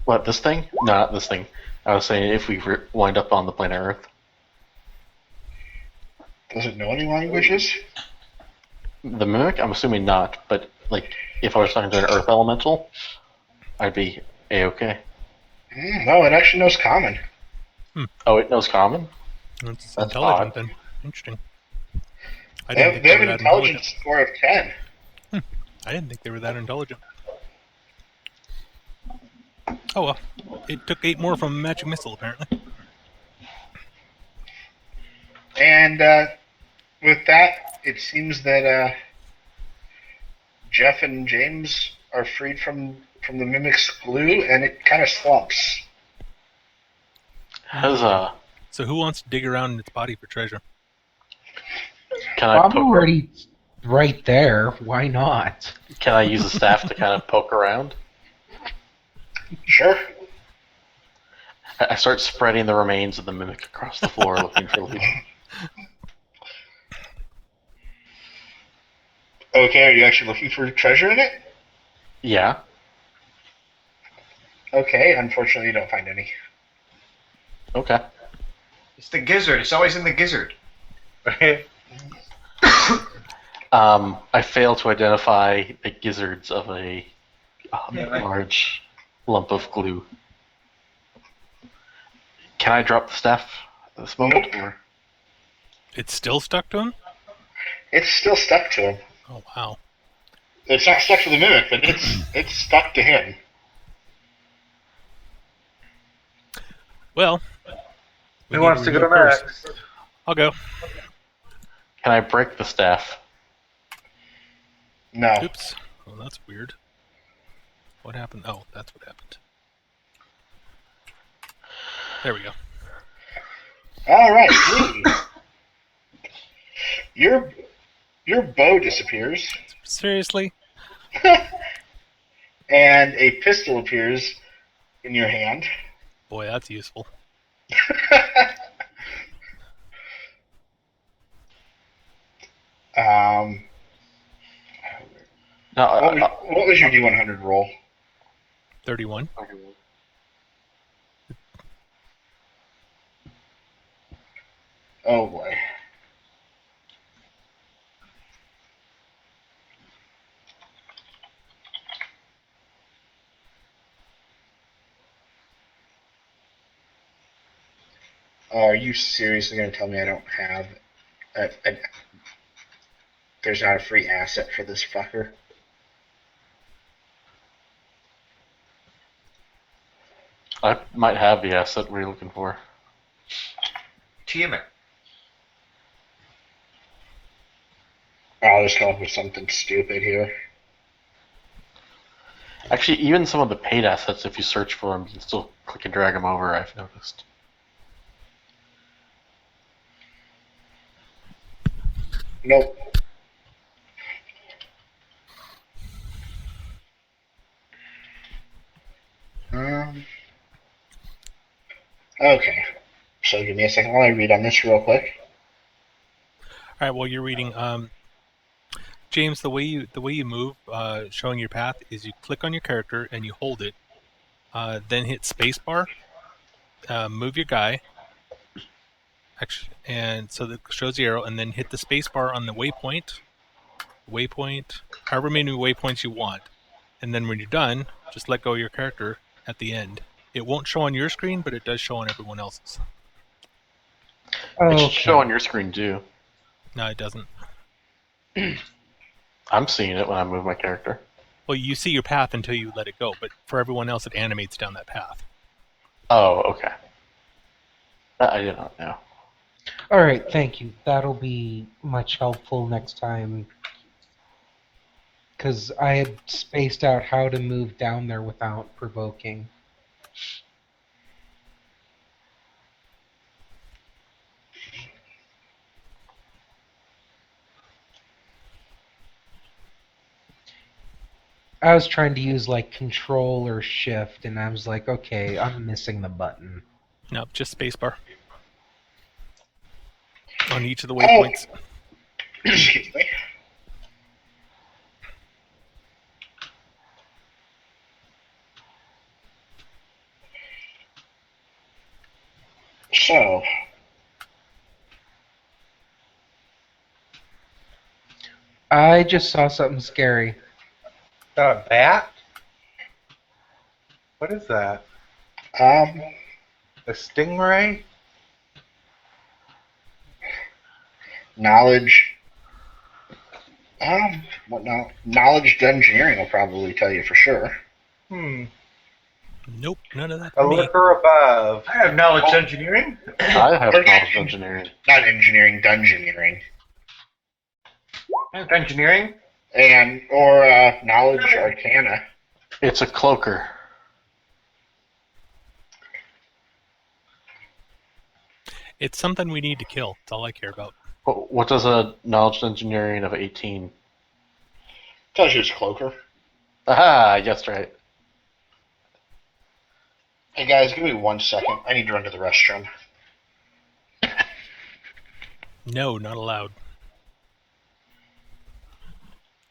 What, this thing? No, not this thing. I was saying if we wind up on the plane of Earth.
Does it know any languages?
The mimic? I'm assuming not, but like if I was talking to an Earth elemental, I'd be A-okay.
No, it actually knows common.
Oh, it knows common?
It's
That's
intelligent
odd.
then. Interesting. I
They
didn't
have,
think they were
an
that
intelligence
intelligent.
score of 10.
I didn't think they were that intelligent. Oh well. It took 8 more from a magic missile, apparently.
And with that, it seems that Jeff and James are freed from the mimic's glue, and it kind of slumps.
Huzzah.
So who wants to dig around in its body for treasure?
Can I
I'm
poke?
already right there. Why not?
Can I use the staff to kind of poke around?
Sure.
I start spreading the remains of the mimic across the floor, looking for loot.
Okay, are you actually looking for treasure in it?
Yeah.
Okay, unfortunately you don't find any.
Okay.
It's the gizzard. It's always in the gizzard.
I fail to identify the gizzards of a large lump of glue. Can I drop the staff at this moment?
Nope.
Or?
It's still stuck to him?
It's still stuck to him.
Oh wow.
It's not stuck to the mimic, but it's stuck to him.
Well. we
Who
need
wants to go
remove first.
next?
I'll go.
Can I break the staff?
No.
Oops. Well, that's weird. What happened? Oh, that's what happened. There we go.
All right, Lee. Your bow disappears,
Seriously?
and a pistol appears in your hand.
Boy, that's useful.
um,
No,
what was your D100 roll?
31.
Oh boy. Are you seriously going to tell me I don't have there's not a free asset for this fucker?
I might have the asset we're looking for.
Tiamat.
I'll just come up with something stupid here.
Actually, even some of the paid assets, if you search for them, you can still click and drag them over, I've noticed.
Nope. Okay. So give me a second while I read on this real quick.
All right. While you're reading, James, the way you move, showing your path, is you click on your character and you hold it, then hit spacebar, move your guy, actually, and so that shows the arrow, and then hit the spacebar on the waypoint, however many waypoints you want, and then when you're done, just let go of your character at the end. It won't show on your screen, but it does show on everyone else's.
It should show on your screen too.
No, it doesn't.
I'm seeing it when I move my character.
Well, you see your path until you let it go, but for everyone else, it animates down that path.
Oh, okay. That I did not know.
Alright, thank you. That'll be much helpful next time. Because I had spaced out how to move down there without provoking. I was trying to use like control or shift, and I was like, okay, I'm missing the button.
No, just spacebar. On each of the waypoints.
Excuse me. So,
I just saw something scary.
A bat? What is that?
um,
A stingray?
knowledge. What now? Knowledge engineering will probably tell you for sure.
Nope, none of that
A
for me.
looker above.
I have knowledge engineering.
I have knowledge engineering.
Not engineering, dungeoneering.
I have engineering.
Or knowledge arcana.
It's a cloaker.
It's something we need to kill. That's all I care about.
What does a knowledge engineering of 18?
Tells you it's cloaker.
Aha, I guessed right.
Hey guys, give me 1 second. I need to run to the restroom.
No, not allowed.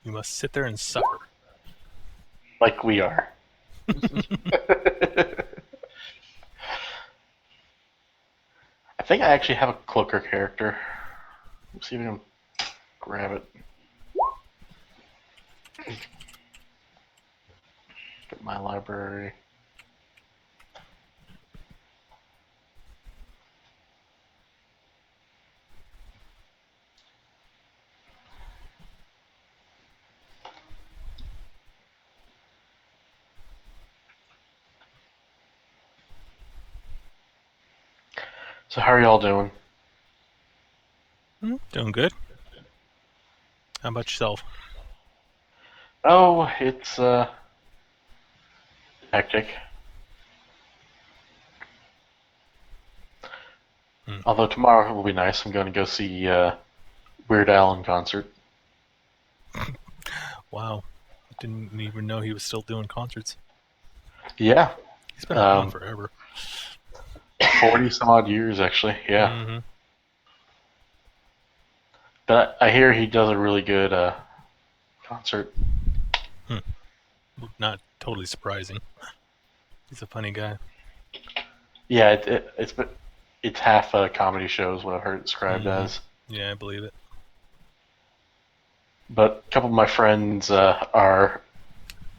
You must sit there and suffer.
Like we are. I think I actually have a cloaker character. Let's see if I can grab it. Get my library. So how are y'all doing?
Doing good. How about yourself?
Oh, it's hectic. Although tomorrow will be nice. I'm going to go see Weird Al in concert.
Wow. Didn't even know he was still doing concerts.
Yeah,
He's been around forever.
40 some odd years actually. Yeah,
Mm-hmm.
but I hear he does a really good concert.
Not totally surprising. He's a funny guy.
Yeah, it's half a comedy show is what I've heard it described as.
Yeah, I believe it.
But a couple of my friends are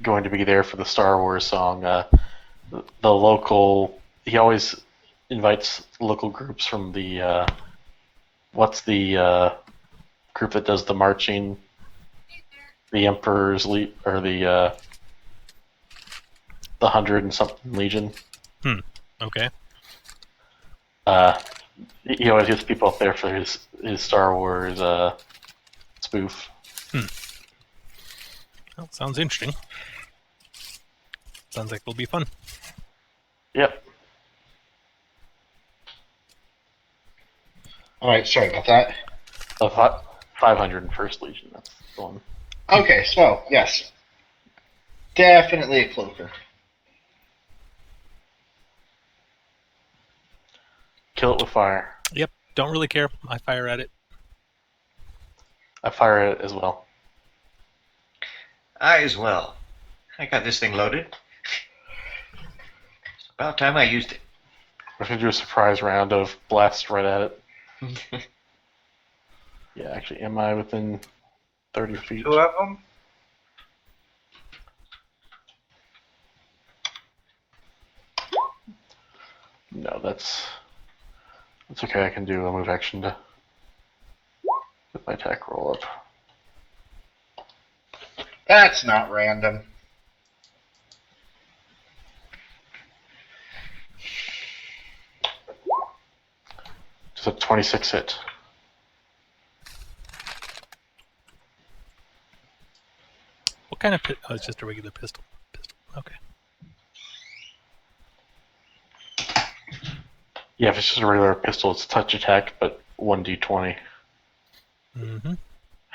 going to be there for the Star Wars song. The local, he always invites local groups from the, what's the group that does the marching? The Emperor's or the 100 and something Legion.
Okay.
He always gets people up there for his Star Wars spoof.
Well, sounds interesting. Sounds like it'll be fun.
Yep.
Alright, sorry about that.
The 501st Legion, that's the one.
Okay, so, yes. Definitely a cloaker.
Kill it with fire.
Yep. Don't really care. I fire at it.
I fire at it as well.
I as well. I got this thing loaded. It's about time I used it.
We're going to do a surprise round of blasts right at it. Yeah, actually, am I within 30 feet?
2 of them?
No, that's okay. I can do a move action to get my attack roll up.
That's not random.
It's a 26 hit.
What kind of oh, it's just a regular pistol. Okay.
Yeah, if it's just a regular pistol, it's touch attack, but 1d20.
Mm-hmm.
And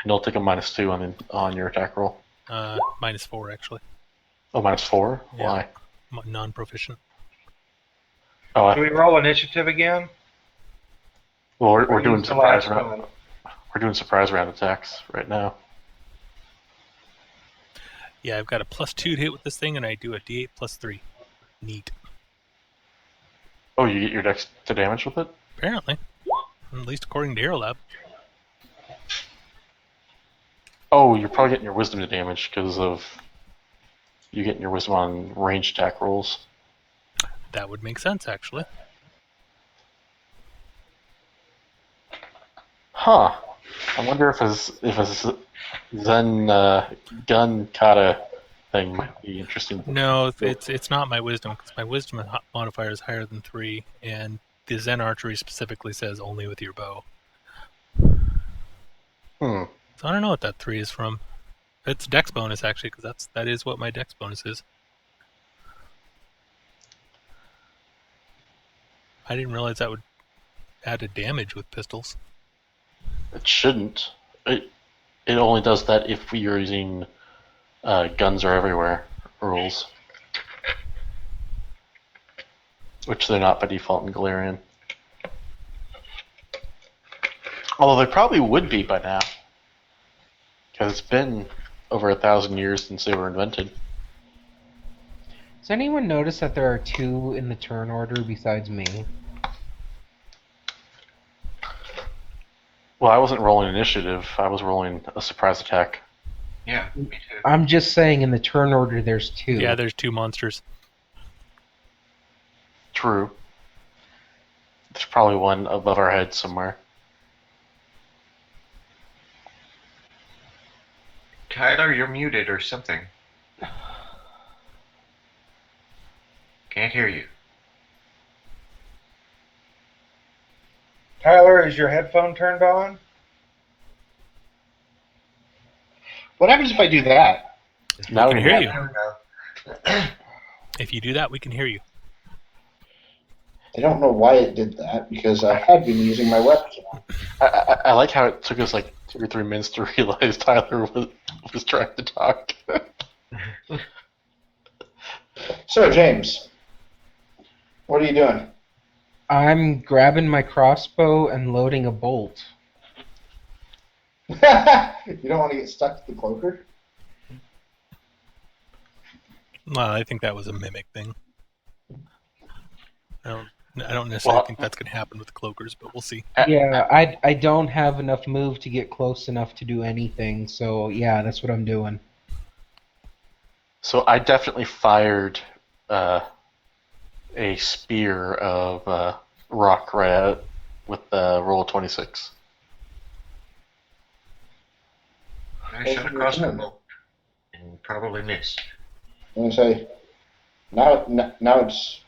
you'll take a -2 on your attack roll.
-4 actually.
Oh, -4?
Yeah.
Why?
Non-proficient.
Oh,
Do we roll initiative again?
well, we're doing
Use the
surprise
last
round.
one.
We're doing surprise round attacks right now.
Yeah, I've got a +2 to hit with this thing, and I do a D8 +3. Neat.
Oh, you get your dex to damage with it?
Apparently. At least according to Aerolab.
Oh, you're probably getting your wisdom to damage because of you getting your wisdom on range attack rolls.
That would make sense, actually.
Huh. I wonder if a Zen gun kata thing might be interesting.
No, it's not my wisdom, because my wisdom modifier is higher than 3, and the Zen Archery specifically says only with your bow. So I don't know what that 3 is from. It's dex bonus, actually, because that is what my dex bonus is. I didn't realize that would add a damage with pistols.
It shouldn't. It only does that if you're using guns are everywhere rules, which they're not by default in Galarian. Although they probably would be by now, because it's been over 1,000 years since they were invented.
Does anyone notice that there are 2 in the turn order besides me?
Well, I wasn't rolling initiative. I was rolling a surprise attack.
Yeah, me too.
I'm just saying in the turn order there's 2.
Yeah, there's 2 monsters.
True. There's probably one above our heads somewhere.
Tyler, you're muted or something. Can't hear you.
Tyler, is your headphone turned on?
What happens if I do that?
Now
we can hear you.
I don't know.
If you do that, we can hear you.
I don't know why it did that, because I had been using my webcam.
I like how it took us like 2 or 3 minutes to realize Tyler was trying to talk.
So, James, what are you doing?
I'm grabbing my crossbow and loading a bolt.
You don't want to get stuck to the cloaker?
Well, I think that was a mimic thing. I don't necessarily think that's going to happen with the cloakers, but we'll see.
Yeah, I don't have enough move to get close enough to do anything, so yeah, that's what I'm doing.
So I definitely fired a spear of rock right at it with the roll of 26.
I shot across the boat and probably missed.
I'm going to say, now it's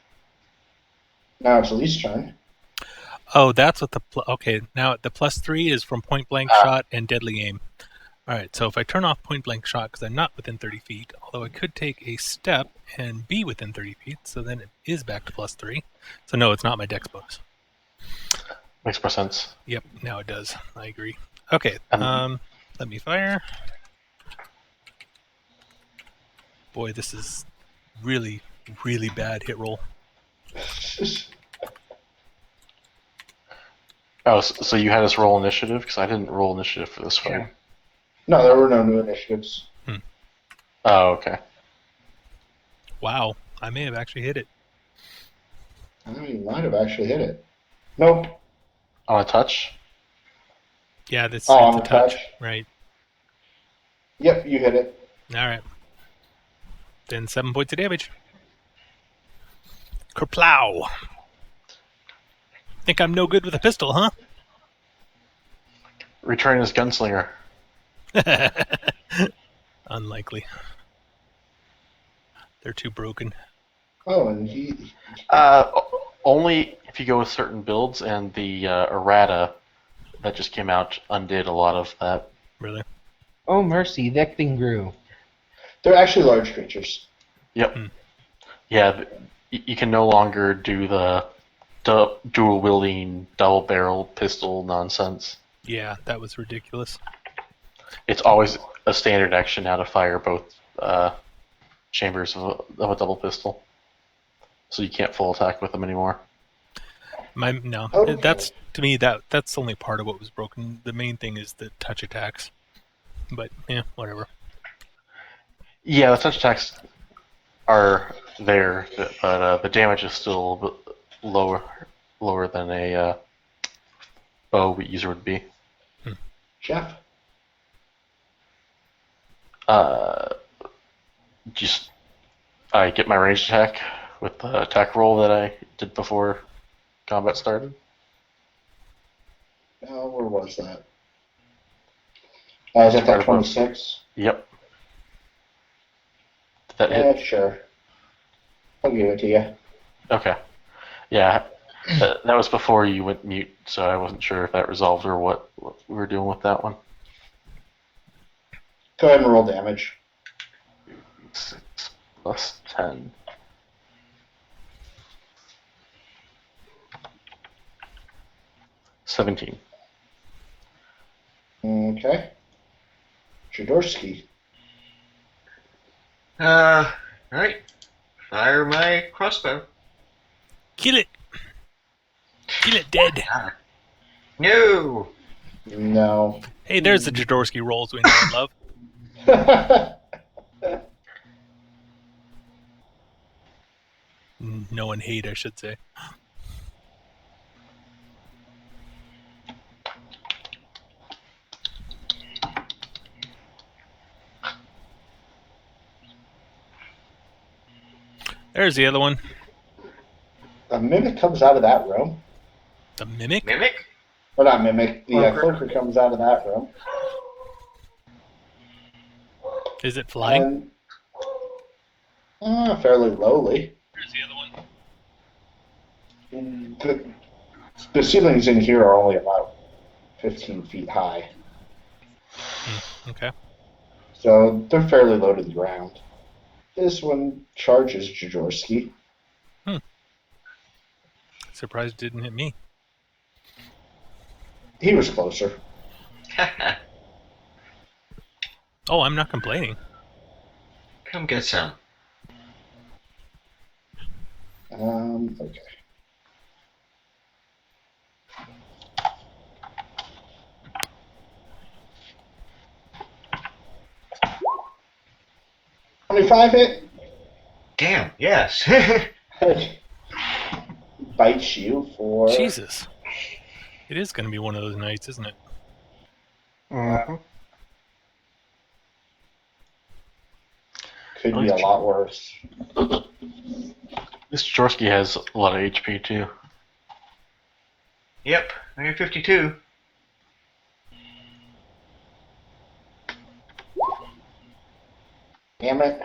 Elise's turn.
Oh, that's what okay, now the +3 is from point blank shot and deadly aim. Alright, so if I turn off point blank shot, because I'm not within 30 feet, although I could take a step and be within 30 feet, so then it is back to +3. So no, it's not my dex bonus.
Makes more sense.
Yep, now it does. I agree. Okay, let me fire. Boy, this is really, really bad hit roll.
Oh, so you had us roll initiative? Because I didn't roll initiative for this fight.
Yeah.
No, there were no new initiatives.
Oh, okay.
Wow, I may have actually hit it.
I think you might have actually hit it. Nope.
On a touch?
Yeah, that's
Oh,
it's
on
a
the
touch.
touch?
Right.
Yep, you hit it.
Alright. Then 7 points of damage. Kerplow! Think I'm no good with a pistol, huh?
Return as gunslinger.
Unlikely. They're too broken.
Oh, and he...
Only if you go with certain builds, and the errata that just came out undid a lot of that.
Really?
Oh, mercy, that thing grew.
They're actually large creatures.
Yep.
Hmm.
Yeah, you can no longer do the dual wielding double barrel pistol nonsense.
Yeah, that was ridiculous.
It's always a standard action now to fire both chambers of a double pistol, so you can't full attack with them anymore.
No,
Okay.
that's to me that's only part of what was broken. The main thing is the touch attacks. But yeah, whatever.
Yeah, the touch attacks are there, but the damage is still a bit lower than a bow user would be.
Jeff?
Just I get my ranged attack with the attack roll that I did before combat started.
Where was that? Is that
Right above.
26?
Yep. Did that hit?
Yeah, sure. I'll give it to you.
Okay. Yeah, that was before you went mute, so I wasn't sure if that resolved or what we were doing with that one.
Go ahead and roll damage.
6 plus 10. $17.
Okay. Jodorski.
Alright. Fire my crossbow.
Kill it. Kill it dead.
No!
No.
Hey, there's the Jodorski rolls we know and love. No and hate, I should say. There's the other one.
A mimic comes out of that room.
The mimic?
Mimic?
Or not mimic, the
Cloaker.
cloaker comes out of that room.
Is it flying?
And, fairly lowly.
There's the other one.
The ceilings in here are only about 15 feet high.
Okay.
So they're fairly low to the ground. This one charges Jodorski.
Surprised it didn't hit me.
He was closer.
Oh, I'm not complaining.
Come get some.
Okay. $25 hit?
Damn, yes.
Bites you for...
Jesus. It is going to be one of those nights, isn't it?
Could be a lot worse.
This Jodorski has a lot of HP too.
Yep, I got 52.
Damn it.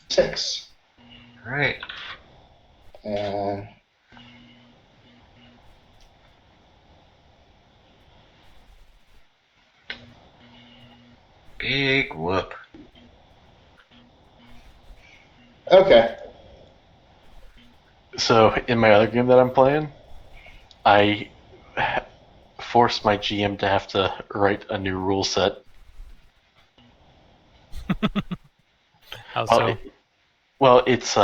Six.
Alright. Big whoop.
Okay.
So in my other game that I'm playing, I forced my GM to have to write a new rule set.
How so?
Well, it's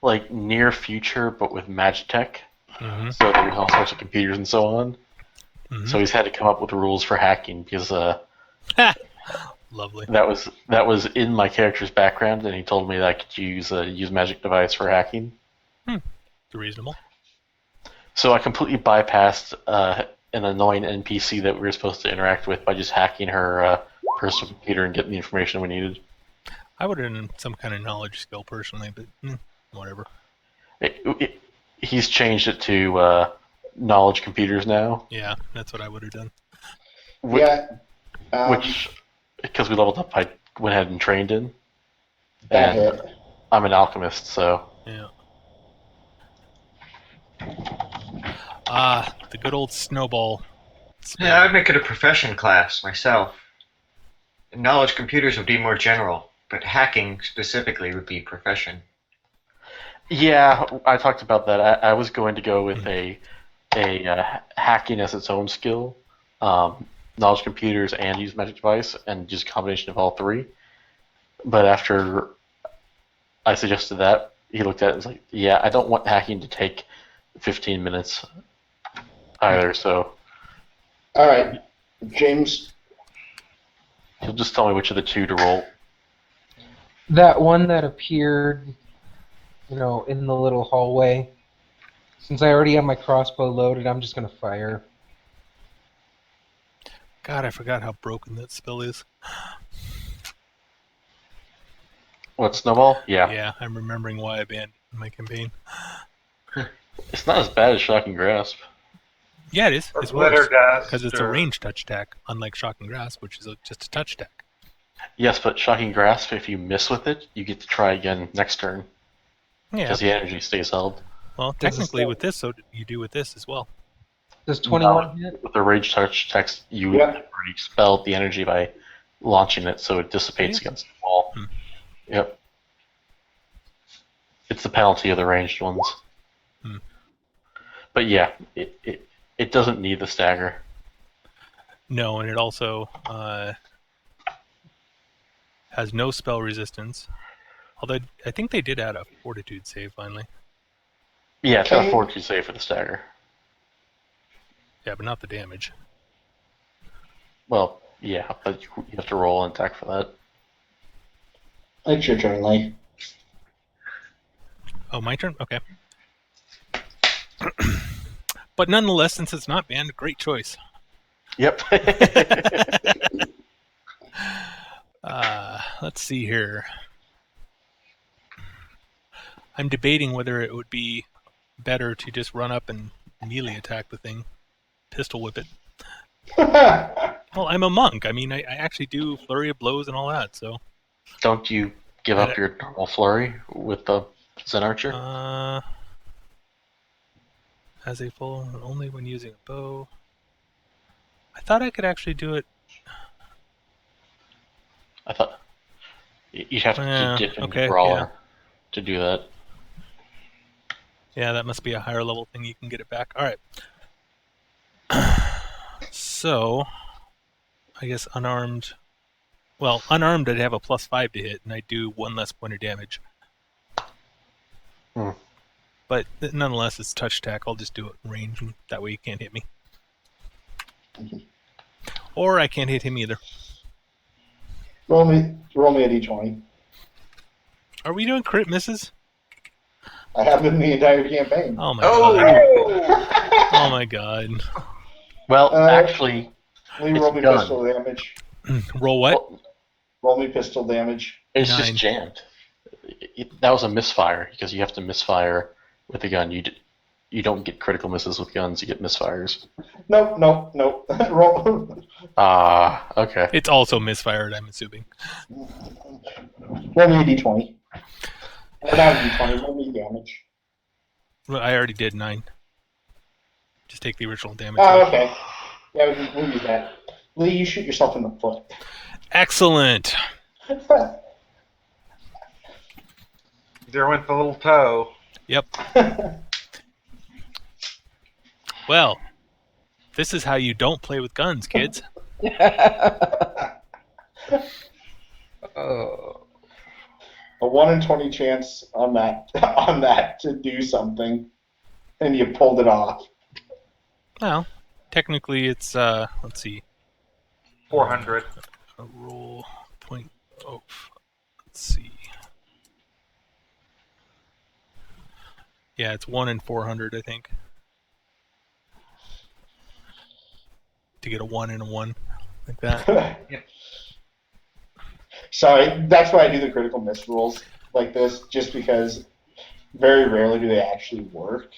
like near future, but with Magitech.
Mm-hmm.
So there's all sorts of computers and so on.
Mm-hmm.
So he's had to come up with rules for hacking because
Lovely.
that was in my character's background, and he told me that I could use magic device for hacking.
Reasonable.
So I completely bypassed an annoying NPC that we were supposed to interact with by just hacking her personal computer and getting the information we needed.
I would have done some kind of knowledge skill personally, but whatever.
He's changed it to knowledge computers now.
Yeah, that's what I would have done.
Which,
Yeah.
which, because we leveled up, I went ahead and trained in.
That
And
hit.
I'm an alchemist, so
Yeah. The good old snowball.
Yeah, I would make it a profession class myself. Knowledge computers would be more general, but hacking specifically would be profession.
yeah, I talked about that. I was going to go with a hacking as its own skill, knowledge computers and use magic device, and just a combination of all three. But after I suggested that, he looked at it and was like, "Yeah, I don't want hacking to take 15 minutes either." So
All right, James.
he'll just tell me which of the two to roll.
That one that appeared, in the little hallway. Since I already have my crossbow loaded, I'm just gonna fire.
God, I forgot how broken that spell is.
What, snowball? Yeah.
Yeah, I'm remembering why I abandoned my campaign.
It's not as bad as shocking grasp.
Yeah, it is.
Or
It's
glitter
worse.
dust.
Because it's a
or-
ranged touch attack, unlike Shocking Grasp, which is just a touch attack.
Yes, but shocking grasp, if you miss with it, you get to try again next turn
Yeah.
because the energy stays held.
Well, technically with this, so you do with this as well.
Does 21 hit?
With the rage touch text, you
Yeah.
already expelled the energy by launching it, so it dissipates
Really?
against the wall.
Hmm.
Yep. It's the penalty of the ranged ones.
Hmm.
But yeah, it doesn't need the stagger.
No, and it also has no spell resistance. Although I think they did add a fortitude save finally.
Yeah, it's got a
Okay.
fortitude save for the stagger.
Yeah, but not the damage.
Well, yeah, but you have to roll an attack for that.
It's your turn, Lee.
Oh, my turn? Okay. But nonetheless, since it's not banned, great choice.
Yep.
Let's see here. I'm debating whether it would be better to just run up and melee attack the thing. Pistol whip it. Well, I'm a monk. I mean, I actually do flurry of blows and all that, so...
Don't you give up your normal flurry with the Zen Archer?
As a full, only when using a bow. I thought I could actually do it.
I thought you'd have to dip into
okay,
Brawler
yeah.
to do that.
Yeah, that must be a higher level thing. You can get it back. All right. So, I guess unarmed. Well, unarmed, I'd have a +5 to hit, and I do 1 less point of damage.
Hmm.
But nonetheless, it's touch attack. I'll just do it in range, and that way you can't hit me. Or I can't hit him either.
roll me a d20.
Are we doing crit misses?
I have been the entire campaign.
Oh my
Oh!
god. Oh my god.
Well,
Uh,
actually,
Lee,
it's
roll me
gun.
pistol damage.
Roll what?
well,
Roll me pistol damage.
it's
9.
just jammed. That was a misfire because you have to misfire with the gun. You don't get critical misses with guns. You get misfires.
Nope. roll
Okay.
It's also misfired, I'm assuming.
me a d20. Or not a d20, roll me damage.
Well, I already did 9. Just take the original damage.
Oh, okay. Yeah, we'll use that. Lee, you shoot yourself in the foot.
Excellent.
There went the little toe.
Yep. Well, this is how you don't play with guns, kids.
Oh.
A 1 in 20 chance on that to do something, and you pulled it off.
Well, technically it's, let's see.
400.
A roll point. Oh, let's see. Yeah, it's 1 in 400, I think. To get a 1 in a 1 like that.
Sorry, that's why I do the critical miss rules like this, just because very rarely do they actually work.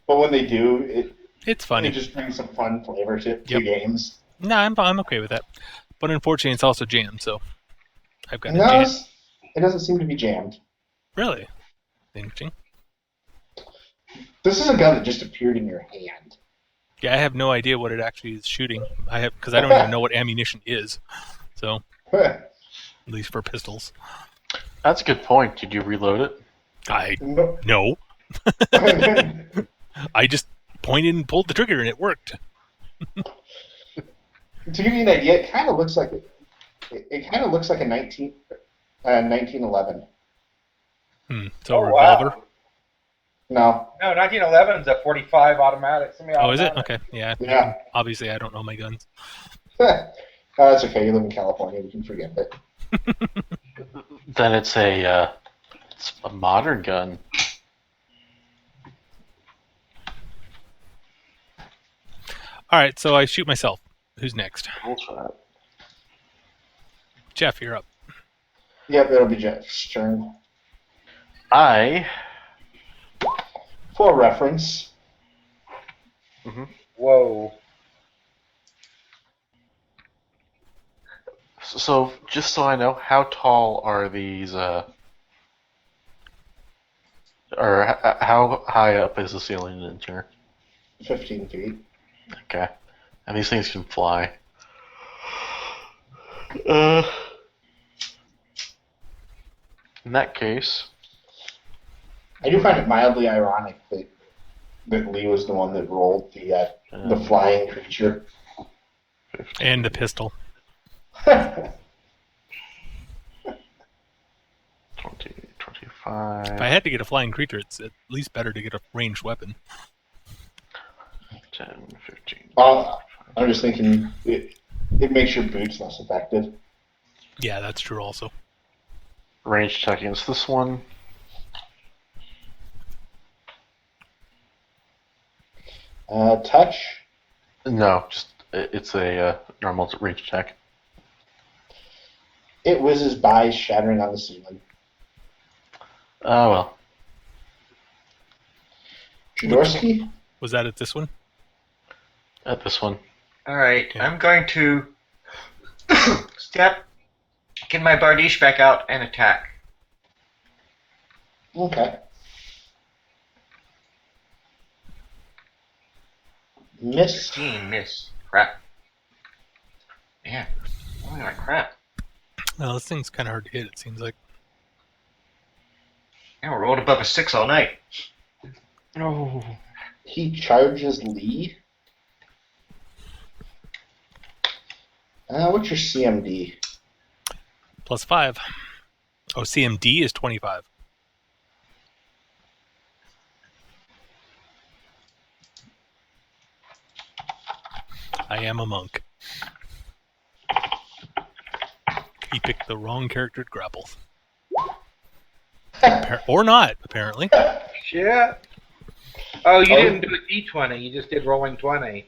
But when they do,
It's funny.
it just brings some fun flavor to
Yep.
games.
No, I'm okay with that. But unfortunately, it's also jammed, so I've got a
No,
jam.
It doesn't seem to be jammed.
Really? Interesting.
This is a gun that just appeared in your hand.
Yeah, I have no idea what it actually is shooting. Because I don't even know what ammunition is. So, at least for pistols.
That's a good point. Did you reload it?
No. I just pointed and pulled the trigger and it worked.
To give you an idea, it kind of looks like it kind of looks like a 1911.
So
Oh,
revolver.
wow.
No.
No, 1911 is a 45 automatic.
Oh, is it? Okay. Yeah.
Yeah.
Obviously, I don't know my guns.
That's okay. You live in California. We can forget it.
Then it's a modern gun.
All right, so I shoot myself. Who's next?
Roll for that.
Jeff, you're up.
Yep, it'll be Jeff's turn. For reference.
Whoa.
So, just so I know, how tall are these, or how high up is the ceiling in here?
15 feet.
Okay. And these things can fly. In that case,
I do find it mildly ironic that Lee was the one that rolled the flying creature.
And the pistol.
20, 25.
If I had to get a flying creature, it's at least better to get a ranged weapon.
10, 15.
I'm just thinking it makes your boots less effective.
Yeah, that's true also.
Range attack against this one.
Touch.
No, just it's a normal range attack.
It whizzes by, shattering on the ceiling.
Oh well.
Jodorski?
Was that at this one?
At this one.
All right,
Yeah.
I'm going to step, get my Bardiche back out, and attack.
Okay. Miss.
15, miss. Crap. Yeah. Oh my crap.
No, this thing's kind of hard to hit, it seems like.
Yeah, we rolled above a 6 all night.
Oh.
He charges Lee. What's your CMD?
+5. Oh, CMD is 25. I am a monk. He picked the wrong character to grapple. Or not, apparently.
Shit. Oh, you didn't do a D20. You just did rolling 20.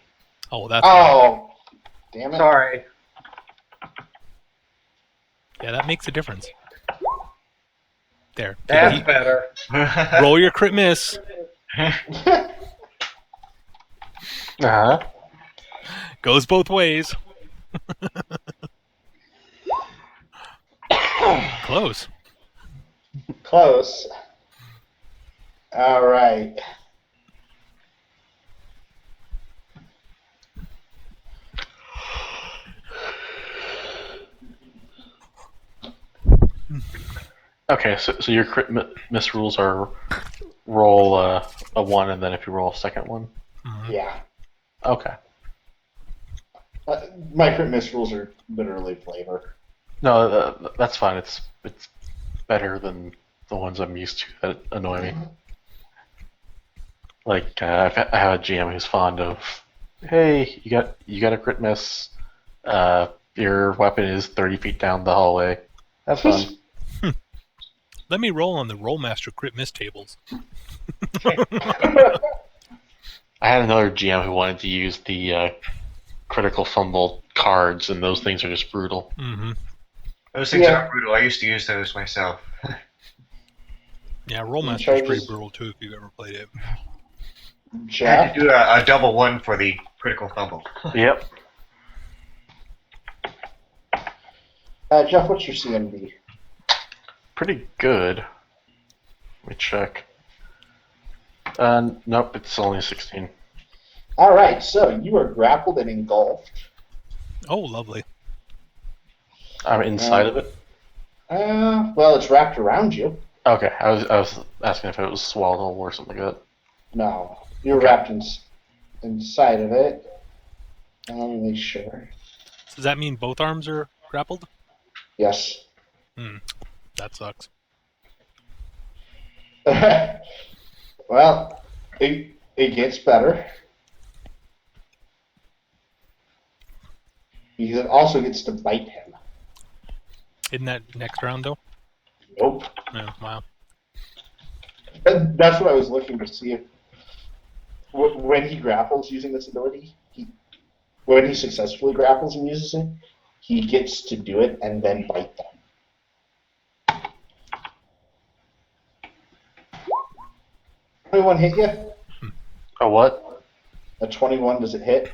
Oh, that's right.
Oh, damn it.
Sorry.
Yeah, that makes a difference. There.
That's better.
Roll your crit miss.
Uh-huh.
Goes both ways. Close.
Close. All right.
Okay, so your crit miss rules are roll a 1, and then if you roll a second one.
Yeah.
Okay.
My crit miss rules are literally flavor.
No, that's fine. It's better than the ones I'm used to that annoy me. Like I have a GM who's fond of, hey, you got a crit miss. Your weapon is 30 feet down the hallway. Have fun.
Let me roll on the Rollmaster crit miss tables.
I had another GM who wanted to use the critical fumble cards, and those things are just brutal.
Mm-hmm.
Those things are brutal. I used to use those myself.
Yeah, Rollmaster is pretty brutal too if you've ever played it.
I had
Jeff?
to do a double 1 for the critical fumble.
Yep.
Jeff, what's your CMD?
pretty good. Let me check. Nope, it's only 16.
All right, so you are grappled and engulfed.
Oh, lovely.
I'm inside of it.
Well, it's wrapped around you.
Okay, I was asking if it was swallowed whole or something like that.
No, you're
Okay.
wrapped inside of it. Let me make sure.
Does that mean both arms are grappled?
Yes.
That sucks.
Well, it gets better. Because it also gets to bite him.
Isn't that next round, though?
Nope.
Oh, wow.
That's what I was looking to see if when he grapples using this ability, when he successfully grapples and uses it, he gets to do it and then bite them. 21 hit you?
A what?
A 21, does it hit?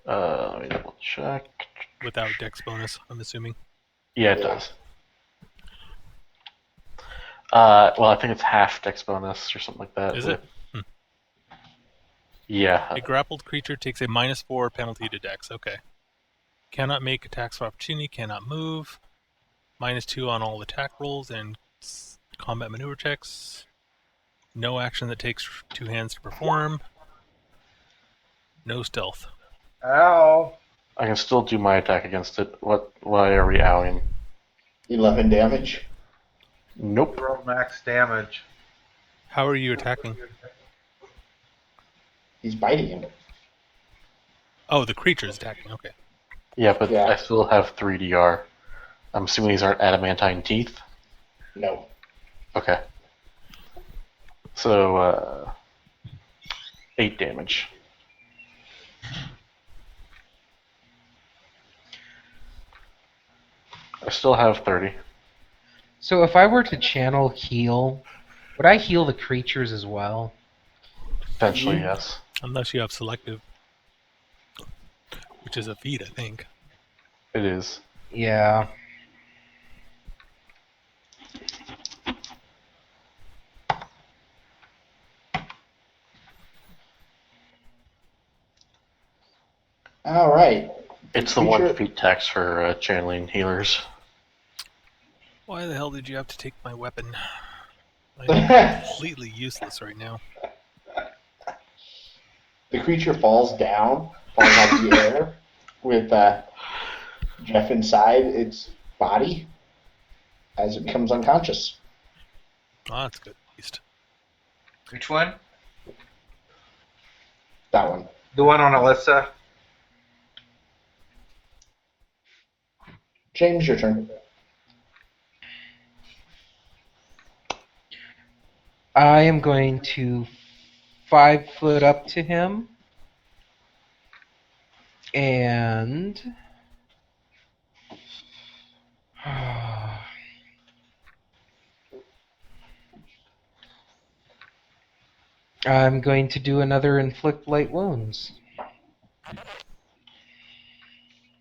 Let me double check.
Without dex bonus, I'm assuming.
Yeah, it does. Well, I think it's half dex bonus or something like that.
Is it?
Yeah.
A grappled creature takes a -4 penalty to dex. Okay. Cannot make attacks of opportunity, cannot move. -2 on all attack rolls and combat maneuver checks. No action that takes 2 hands to perform. No stealth.
Ow.
I can still do my attack against it. Why are we owing?
11 damage.
Nope.
Roll max damage.
How are you attacking?
He's biting him.
Oh, the creature's attacking. Okay.
Yeah, but
Yeah.
I still have 3 DR. I'm assuming these aren't adamantine teeth?
No.
Okay. So, 8 damage. I still have 30.
So if I were to channel heal, would I heal the creatures as well?
Potentially, yes.
Unless you have selective. Which is a feat, I think.
It is.
Yeah.
All right.
It's the one feat tax for channeling healers.
Why the hell did you have to take my weapon? I'm completely useless right now.
The creature falls out of the air with Jeff inside its body as it becomes unconscious.
Oh, that's good, at least.
Which one?
That one.
The one on Alisa.
James, your turn.
I am going to 5 foot up to him. And I'm going to do another inflict light wounds.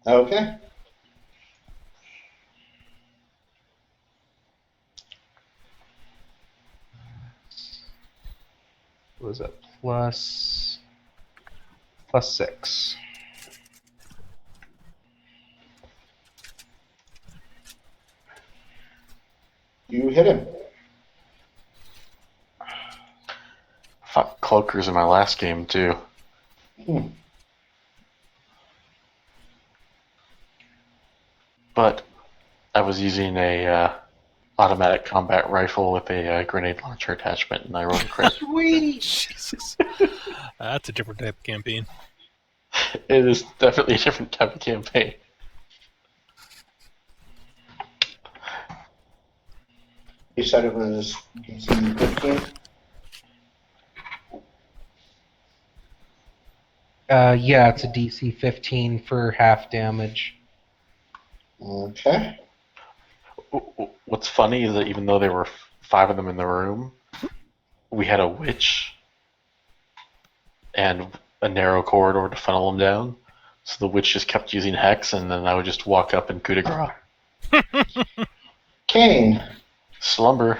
Okay.
What was that? Plus 6.
You hit him.
Fuck, cloakers in my last game, too. But I was using a automatic combat rifle with a grenade launcher attachment, and I rolled a crit.
Sweet!
Jesus. That's a different type of campaign.
It is definitely a different type of campaign.
You said it was DC 15?
Yeah, it's a DC 15 for half damage.
Okay.
What's funny is that even though there were 5 of them in the room, we had a witch and a narrow corridor to funnel them down. So the witch just kept using hex, and then I would just walk up and coup de grace.
Caine.
Slumber.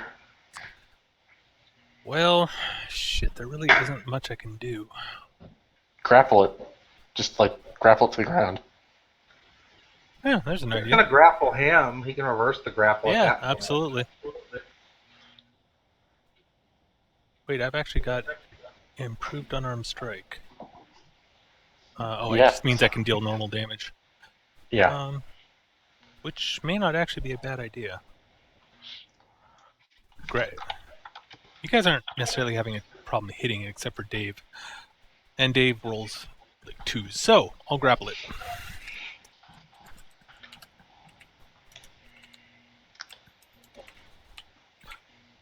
Well, shit, there really isn't much I can do.
Grapple it. Just like grapple it to the ground.
Yeah, there's an
He's
idea.
gonna grapple him. He can reverse the grapple.
Yeah,
at that point.
absolutely. Wait, I've actually got improved unarmed strike. It
Yeah.
just means I can deal normal damage.
Yeah.
Which may not actually be a bad idea. Great. You guys aren't necessarily having a problem hitting it, except for Dave. And Dave rolls like 2s, so I'll grapple it.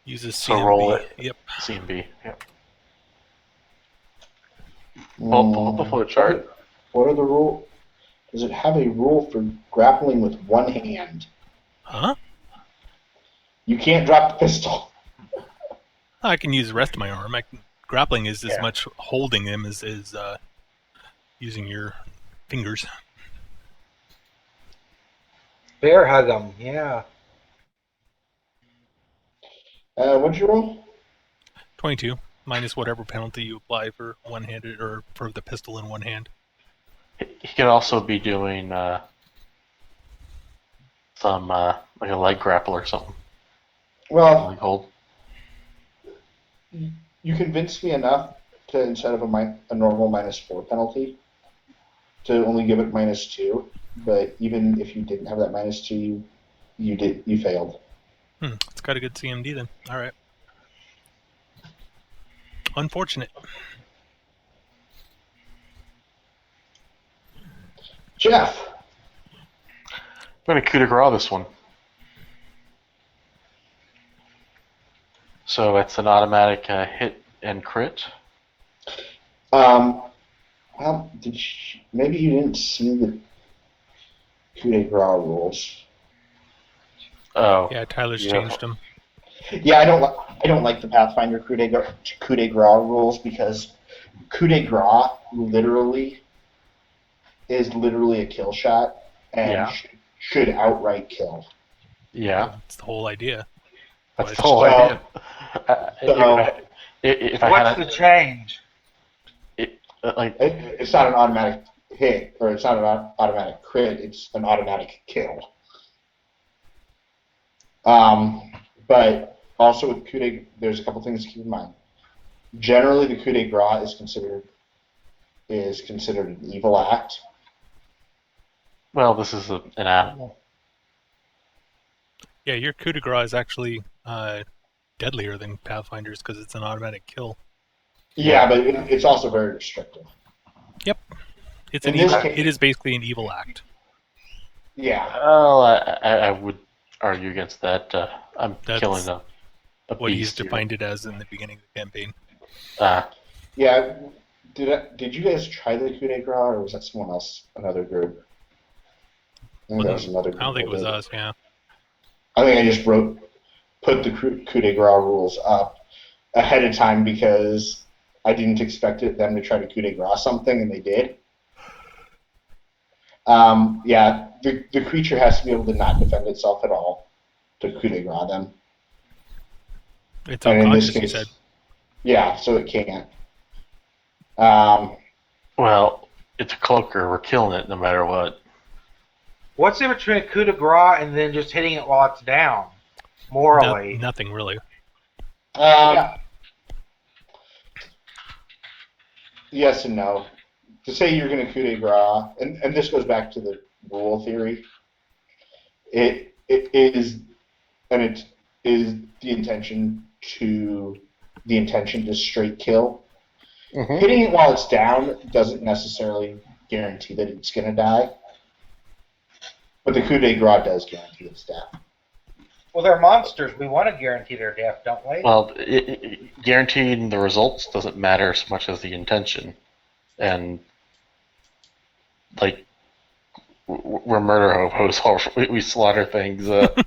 Uses
So
CMB.
roll it.
Yep.
CMB. Yep. Pull up the flow chart.
What are the rules? Does it have a rule for grappling with one hand?
Huh?
You can't drop the pistol.
I can use the rest of my arm. Grappling is as much holding them as using your fingers.
Bear hug him. Yeah.
What'd you roll?
22, minus whatever penalty you apply for one-handed or for the pistol in one hand.
He could also be doing some like a leg grapple or something.
Well,
Leg hold.
you convinced me enough to, instead of a normal -4 penalty, to only give it -2. But even if you didn't have that -2, you failed.
It's got a good CMD then. All right. Unfortunate.
Jeff.
I'm going to coup de grace this one. So it's an automatic hit and crit.
Well, maybe you didn't see the coup de grace rules.
Oh.
Yeah, Tyler's changed them.
Yeah, I don't like the Pathfinder coup de grace rules because coup de grace is literally a kill shot and should outright kill.
Yeah.
That's the whole idea.
That's the whole idea.
What's the change?
It's not an automatic hit, or it's not an automatic crit, it's an automatic kill. But also with coup de, there's a couple things to keep in mind. Generally, the coup de grace is considered an evil act.
Well, this is an animal.
Yeah, your coup de grace is actually deadlier than Pathfinder's because it's an automatic kill.
Yeah, but it's also very restrictive.
Yep. It is basically an evil act.
Yeah.
Well, I would argue against that. I'm
That's
killing a
what he's
beast here.
defined it as in the beginning of the campaign.
Yeah. Did you guys try the coup de grace, or was that someone else, another group? I think that was another group.
I don't think it was us, yeah.
I think I just put the coup de grace rules up ahead of time because I didn't expect them to try to coup de grace something, and they did. Yeah, the creature has to be able to not defend itself at all to coup de grace them.
It's
And in
unconscious,
this
you
case,
said.
yeah, so it can't.
Well, it's a cloaker. We're killing it no matter what.
What's in between a coup de grace and then just hitting it while it's down? Morally.
Nothing really.
Yes and no. To say you're going to coup de grace, and this goes back to the rule theory, it is the intention to straight kill.
Mm-hmm.
Hitting it while it's down doesn't necessarily guarantee that it's going to die, but the coup de grace does guarantee its death.
Well, they're monsters. We want to guarantee their death, don't we?
Well, guaranteeing the results doesn't matter as much as the intention. And, like, we're murder hobos. We slaughter things left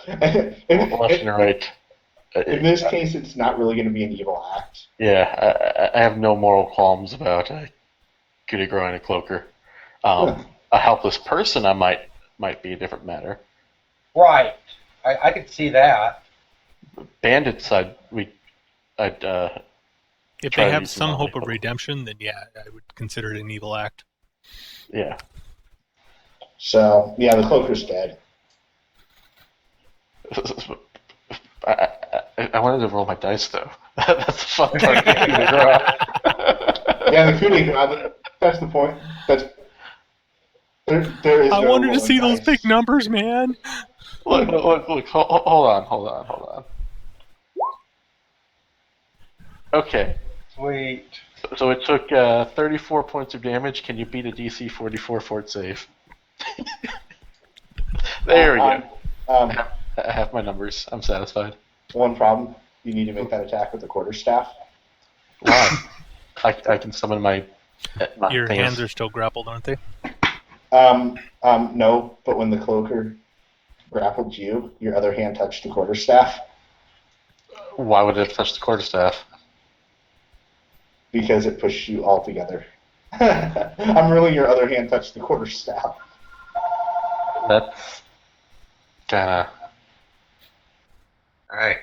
and right.
In this case, it's not really going to be an evil act.
Yeah, I have no moral qualms about coup de grace and a cloaker. A helpless person, I might be a different matter.
Right. I could see that.
Bandits, I'd
If
Try
they
to
have
use
some
them
hope
on
of redemption, then yeah, I would consider it an evil act.
yeah.
So, yeah, the cloaker's dead.
I wanted to roll my dice though. That's the fun part.
Yeah, the coup de grace, that's the point. There is
I
no
wanted to
rolling
see those
dice.
big numbers, man.
Look! Hold on. Okay,
Sweet.
so it took 34 points of damage. Can you beat a DC 44 fort save? There we go. I have my numbers. I'm satisfied.
One problem, you need to make that attack with the quarterstaff.
Why? I can summon my
Your
thing
hands
is-
are still grappled, aren't they?
No, but when the cloaker grappled you, your other hand touched the quarterstaff
Why would it have touched the quarterstaff?
because it pushed you all together. I'm ruling your other hand touched the quarterstaff.
That's kinda.
Alright.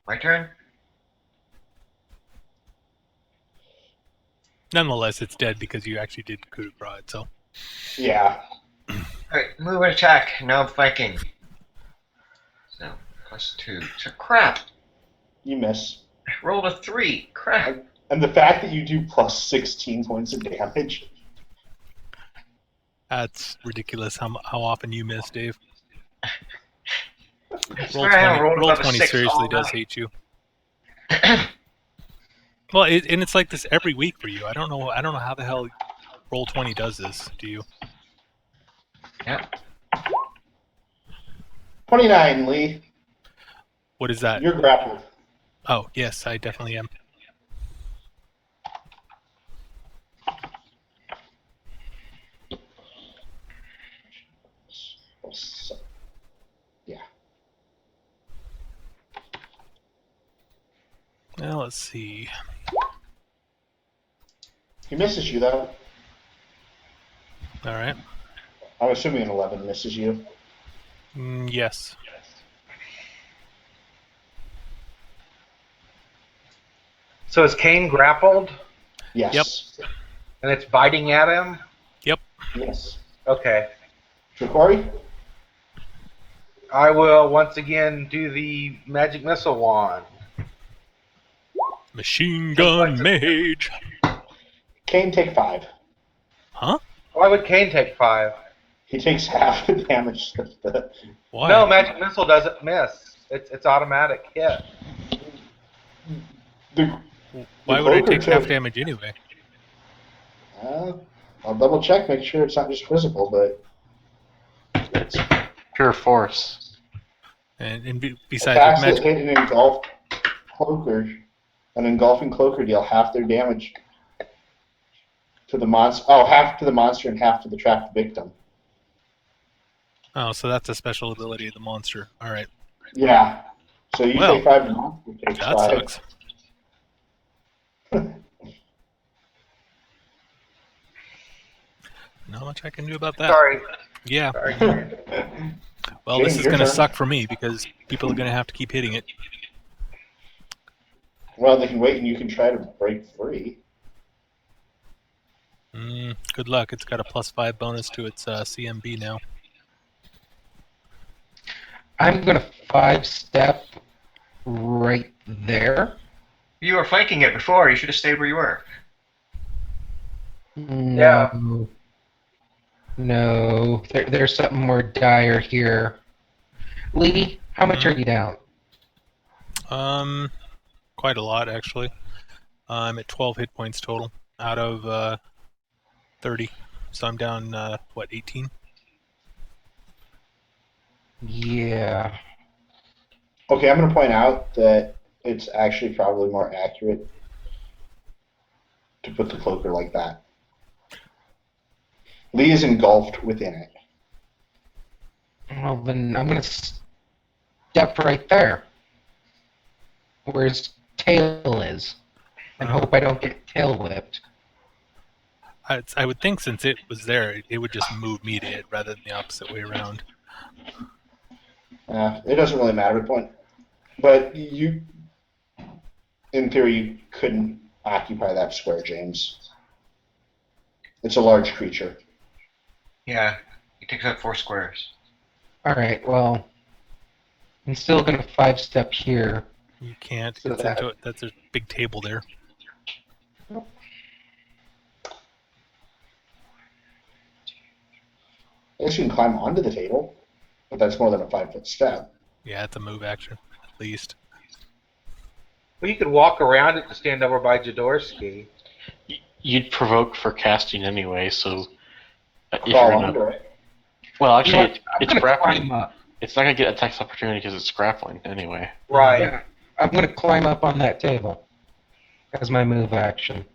My turn?
Nonetheless, it's dead because you actually did coup de grace it, so.
Yeah.
Alright, move and attack. Now I'm flanking. So, +2. So, crap.
You miss.
I rolled a 3. Crap.
And the fact that you do plus 16 points of damage.
That's ridiculous how often you miss, Dave.
I
Roll
swear I haven't
20,
rolled
roll
above a
20
6
seriously
all
does
night.
hate you. Well, and it's like this every week for you. I don't know how the hell roll 20 does this. Do you?
Yeah.
29, Lee.
What is that?
You're grappled.
Oh, yes, I definitely am.
Yeah.
Now let's see.
He misses you, though.
All right.
I'm assuming an 11 misses you.
Yes.
So is Caine grappled
Yes.
and it's biting at him?
Yes.
Okay.
Drakoi?
I will once again do the magic missile wand.
Machine gun mage.
Caine, take 5.
Huh?
Why would Caine take 5?
He takes half the damage.
Why?
No, magic missile doesn't miss. It's automatic hit.
Why would I
cloaker
take half
took-
damage anyway?
I'll double check, make sure it's not just physical, but
It's pure force.
And
attacks
besides,
that
with magic,
hit an engulfed cloaker, an engulfing cloaker deal half their damage to the monster. Oh, half to the monster and half to the trapped victim.
oh, so that's a special ability of the monster. All right,
Yeah. So you
Well,
take 5 and the monster takes
that
5.
sucks. Not much I can do about that.
Sorry.
Yeah.
Sorry.
Well, this
James,
is
your
going to
turn.
suck for me because people are going to have to keep hitting it.
Well, they can wait and you can try to break free.
Good luck. It's got a +5 bonus to its CMB now.
I'm going to 5-step right there.
You were flanking it before. You should have stayed where you were.
Yeah.
No, there's something more dire here. Lee, how much are you down?
Quite a lot actually. I'm at 12 hit points total out of 30. So I'm down 18?
Yeah.
Okay, I'm going to point out that it's actually probably more accurate to put the cloaker like that. Lee is engulfed within it.
Well, then I'm going to step right there. Where his tail is. And hope I don't get tail whipped.
I would think since it was there, it would just move me to it rather than the opposite way around.
It doesn't really matter at the point. But you, in theory, you couldn't occupy that square, James. It's a large creature.
Yeah, it takes up 4 squares.
Alright, well, I'm still going to 5-step here.
You can't.
So
It's into it. That's a big table there.
I guess you can climb onto the table, but that's more than a 5-foot step.
Yeah, it's a move action, at least.
Well, you could walk around it to stand over by Jodorski.
You'd provoke for casting anyway, so if you're
Crawl
gonna,
under it.
well, actually,
I'm
it's
going to
grappling.
climb up.
It's not gonna get a tax opportunity because it's grappling anyway.
Right.
Yeah, I'm going to climb up on that table as my move action.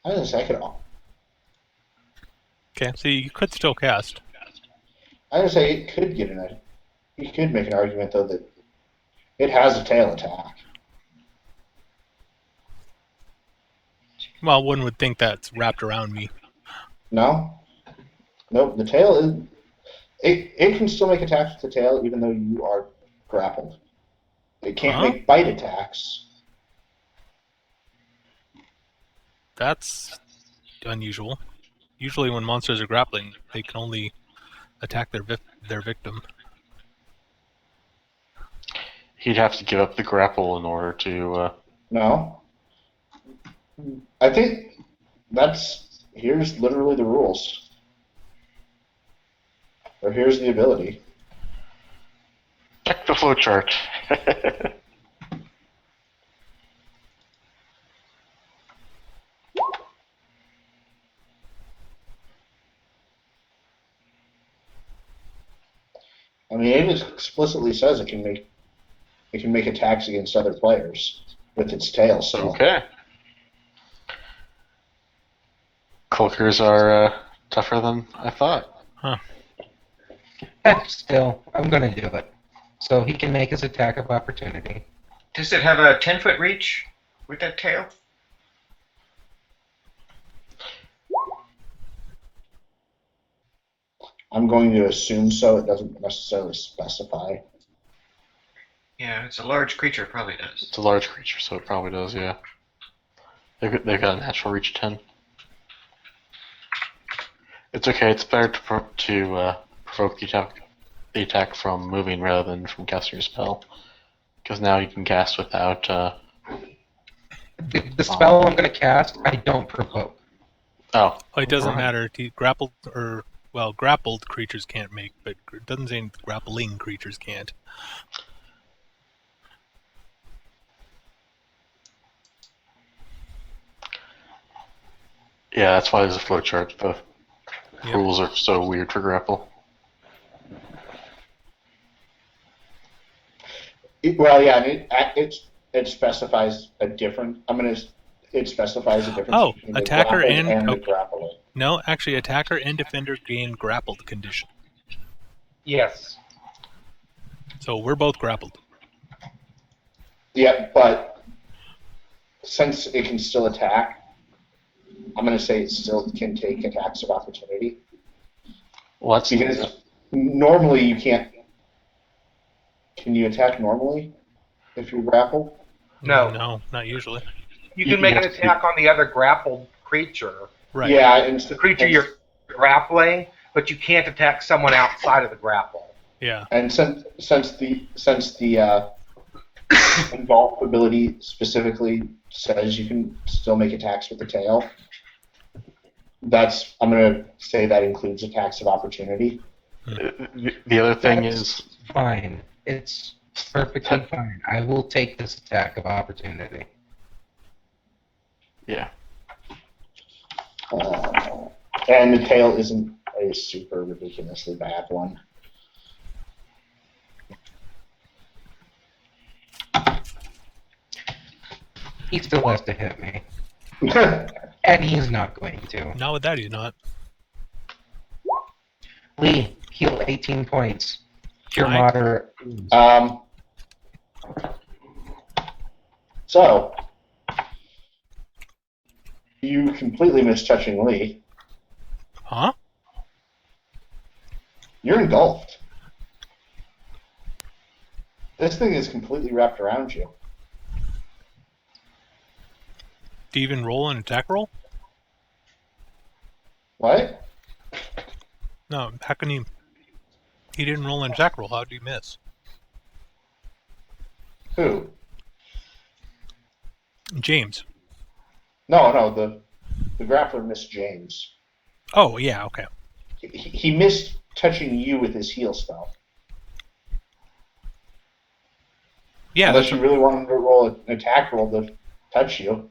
I was gonna say
Okay, so you could still cast.
it could get in it. You could make an argument though that it has a tail attack.
Well, one would think that's wrapped around me.
No? Nope, the tail is... It can still make attacks with the tail even though you are grappled. It can't
Huh?
make bite attacks.
That's unusual. Usually when monsters are grappling, they can only attack their victim.
He'd have to give up the grapple in order to.
No. I think here's literally the rules. Or here's the ability.
Check the flowchart.
I mean, it explicitly says it can make attacks against other players with its tail. So
Okay. Cloakers are tougher than I thought.
Still, I'm going to do it. So he can make his attack of opportunity.
Does it have a 10-foot reach with that tail?
I'm going to assume so. It doesn't necessarily specify.
Yeah, it's a large creature. It probably does.
It's a large creature, so it probably does, yeah. They've got a natural reach 10. It's okay, it's better to provoke the attack from moving rather than from casting your spell. Because now you can cast without...
The spell I'm going to cast, I don't provoke.
Oh,
Well, it doesn't
Right.
matter. Grappled creatures can't make, but it doesn't say grappling creatures can't.
yeah, that's why there's a flowchart. The
Yep.
rules are so weird for grapple.
Well, yeah, and it specifies a different. It specifies a difference.
Oh,
between the
attacker
grappled
and-
the
oh.
grappling.
No, actually, attacker and defender gain grappled condition.
Yes.
So we're both grappled.
Yeah, but since it can still attack, I'm going to say it still can take attacks of opportunity.
Well, that's...
Because normally you can't. Can you attack normally if you grapple?
No.
No, not usually.
You can make an
have to-
attack on the other grappled creature.
Right.
Yeah, and
The creature you're grappling, but you can't attack someone outside of the grapple.
Yeah.
And since the involved ability specifically says you can still make attacks with the tail, I'm going to say that includes attacks of opportunity.
The other thing
That's
is...
fine. It's perfectly fine. I will take this attack of opportunity.
Yeah.
And the tail isn't a super ridiculously bad one.
He still has to hit me. And he's not going to.
Not with that, he's not.
Lee, heal 18 points. Cure
Fine.
moderate wounds.
So, you completely missed touching Lee.
Huh?
You're engulfed. This thing is completely wrapped around you.
Do you even roll an attack roll?
What?
No, how can he... He didn't roll an attack roll. How did he miss?
Who?
James.
No, the grappler missed James.
Oh, yeah, okay.
He missed touching you with his heal spell.
Yeah,
Unless you really want him to roll an attack roll to touch you.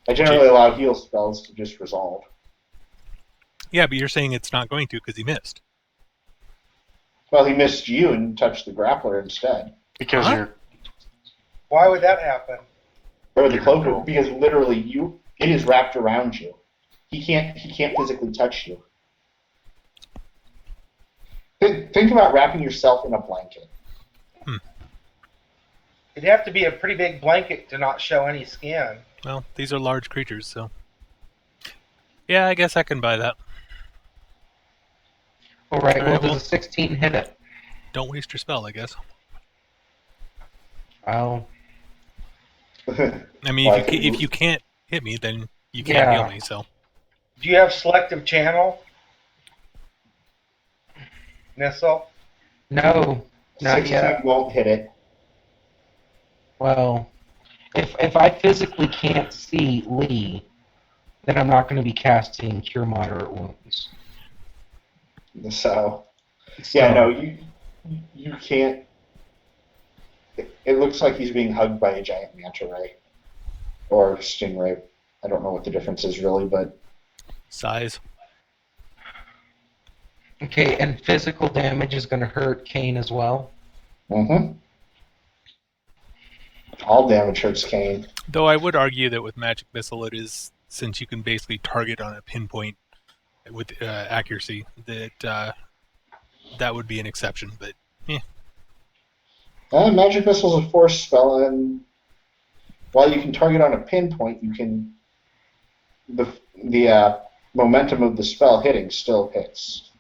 I generally allow heal spells to just resolve.
Yeah, but you're saying it's not going to because he missed.
Well, he missed you and touched the grappler instead.
Because you're
Why would that happen?
Or the cloak, because literally it is wrapped around you. He can't physically touch you. Think about wrapping yourself in a blanket.
It'd have to be a pretty big blanket to not show any skin.
Well, these are large creatures, so... Yeah, I guess I can buy that.
Alright, well,
Alright,
does
well-
a 16 hit it?
Don't waste your spell, I guess.
Well,
I mean, if you can't hit me, then you can't heal me, so...
Do you have selective channel? Nissel?
no, not
16
yet.
won't hit it.
Well, if I physically can't see Lee, then I'm not going to be casting Cure Moderate Wounds.
So, yeah, no, you can't. It looks like he's being hugged by a giant manta ray or stingray. I don't know what the difference is really, but
Size.
Okay, and physical damage is going to hurt Caine as well.
all damage hurts Caine.
Though I would argue that with Magic Missile it is, since you can basically target on a pinpoint with accuracy, that that would be an exception, but
Magic Missile is a force spell, and while you can target on a pinpoint, you can the momentum of the spell hitting still hits.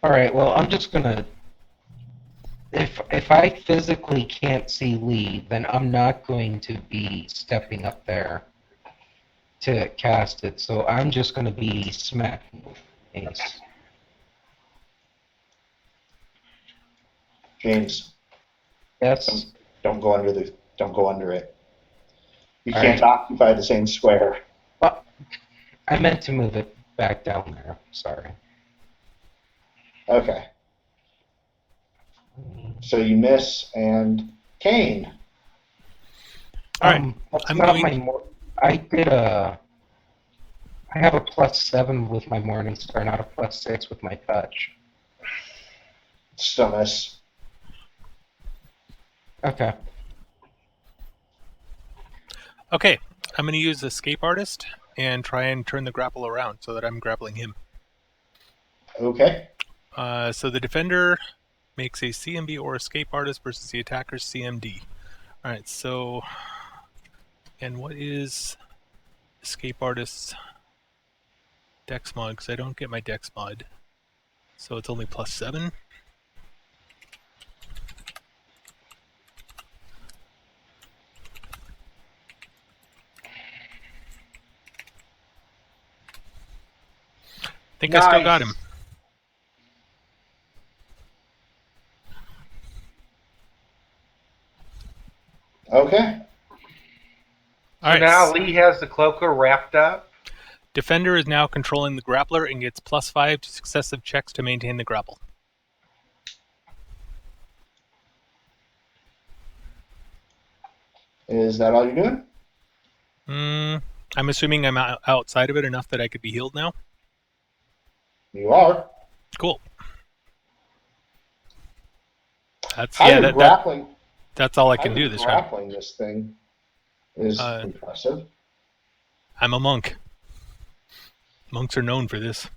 All right. Well, I'm just gonna. If I physically can't see Lee, then I'm not going to be stepping up there to cast it. So I'm just going to be smacking Ace.
James,
Yes.
don't go under it. You
All
can't occupy the same square.
Well, I meant to move it back down there. Sorry.
Okay. So you miss, and Caine.
All right,
That's
I'm
not
going-
I have a +7 with my Morning Star, not a +6 with my touch.
Still miss.
Okay.
okay, I'm going to use Escape Artist and try and turn the grapple around so that I'm grappling him.
Okay.
So the defender makes a CMB or Escape Artist versus the attacker's CMD. Alright, so... And what is Escape Artist's Dex mod? Because I don't get my Dex mod. So it's only +7. I think I still got him.
Okay.
All right.
Now Lee has the cloaker wrapped up.
Defender is now controlling the grappler and gets +5 to successive checks to maintain the grapple.
Is that all you're doing?
I'm assuming I'm outside of it enough that I could be healed now.
You are.
Cool. That's
How you're
that,
grappling?
that's all I
how
can do
you're
this round.
grappling this thing is impressive.
I'm a monk. Monks are known for this.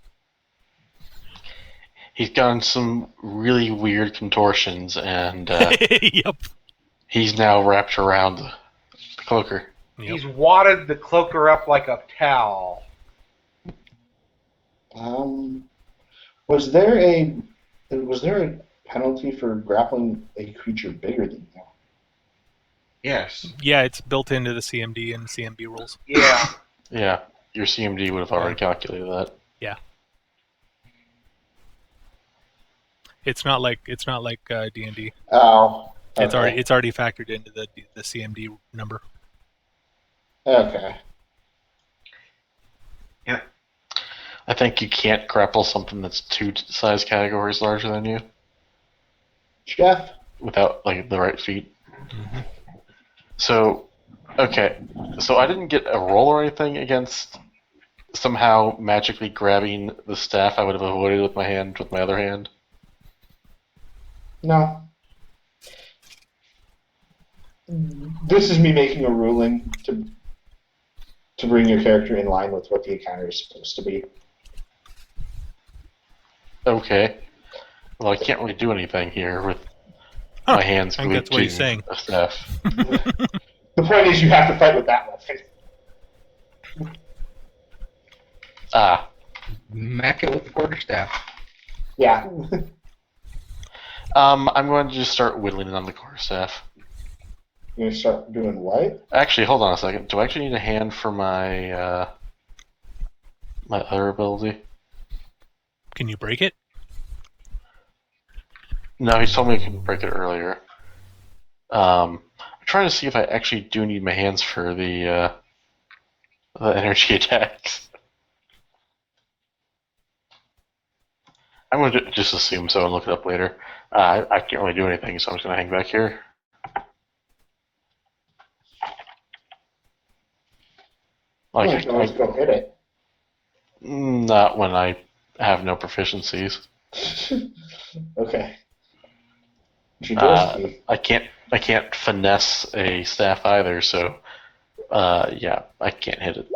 He's done some really weird contortions, and
Yep.
he's now wrapped around the cloaker.
Yep.
He's wadded the cloaker up like a towel.
Was there a penalty for grappling a creature bigger than you?
Yes.
Yeah, it's built into the CMD and CMB rules.
Yeah.
Yeah, your CMD would have already calculated that.
It's not like D&D.
Oh. Okay.
It's already factored into the CMD number.
Okay.
I think you can't grapple something that's 2 size categories larger than you
Jeff?
without like the right feat.
Mm-hmm.
So, okay, so I didn't get a roll or anything against somehow magically grabbing the staff I would have avoided with my other hand.
No. This is me making a ruling to bring your character in line with what the encounter is supposed to be.
Okay. Well, I can't really do anything here with my hands
I think
glued
that's what he's
to
saying.
a staff.
The point is, you have to fight with that weapon.
Ah.
Mac it with the quarterstaff.
Yeah.
I'm going to just start whittling on the quarterstaff.
You're gonna start doing what?
Actually, hold on a second. Do I actually need a hand for my my other ability?
Can you break it?
No, he told me I can break it earlier. I'm trying to see if I actually do need my hands for the energy attacks. I'm going to just assume so and look it up later. I can't really do anything, so I'm just going to hang back here.
You can always go hit it.
Not when I have no proficiencies.
Okay. Jodorski.
I can't finesse a staff either, so yeah, I can't hit it.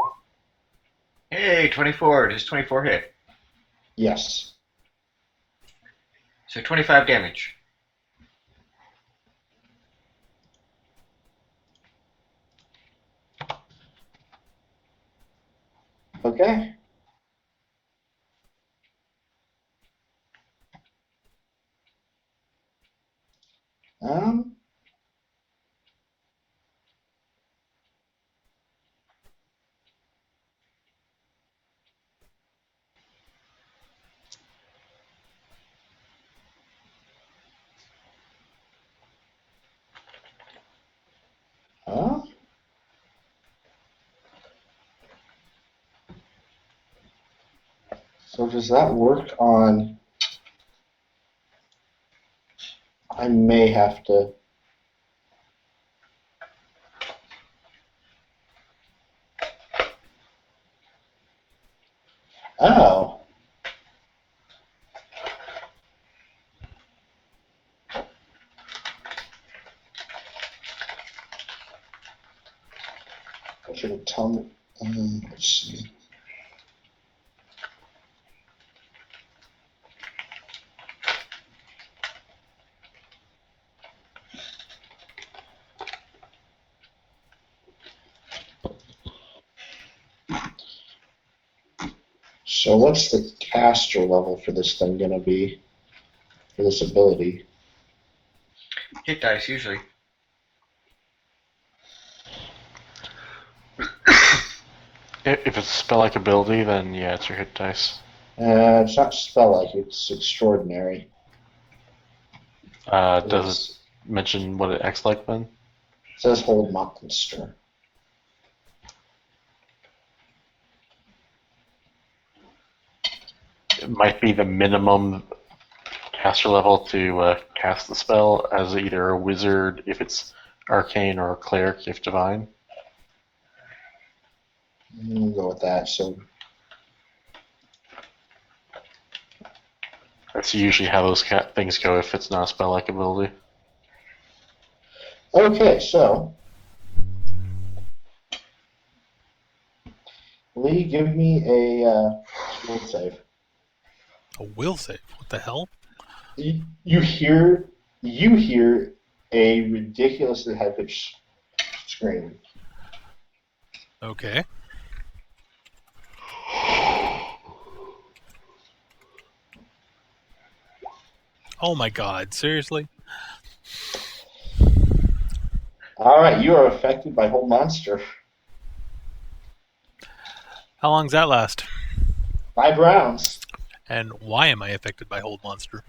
Hey, 24. Does 24 hit?
Yes.
So 25 damage.
Okay. Um. Huh? So does that work on... I may have to... Oh. I should have told me. Let's see. So what's the caster level for this thing gonna be? For this ability?
Hit dice, usually.
If it's spell-like ability, then yeah, it's your hit dice.
It's not spell-like, it's extraordinary.
Does it mention what it acts like then?
It says hold monster.
It might be the minimum caster level to cast the spell as either a wizard if it's arcane or a cleric if divine.
We'll go with that. So
That's usually how those things go if it's not a spell-like ability.
okay, so Lee, give me a will save.
A will save? What the hell?
You hear a ridiculously high-pitched scream.
Okay. Oh my god, seriously?
All right, you are affected by Hold Monster.
How long does that last?
5 rounds.
And why am I affected by Hold Monster?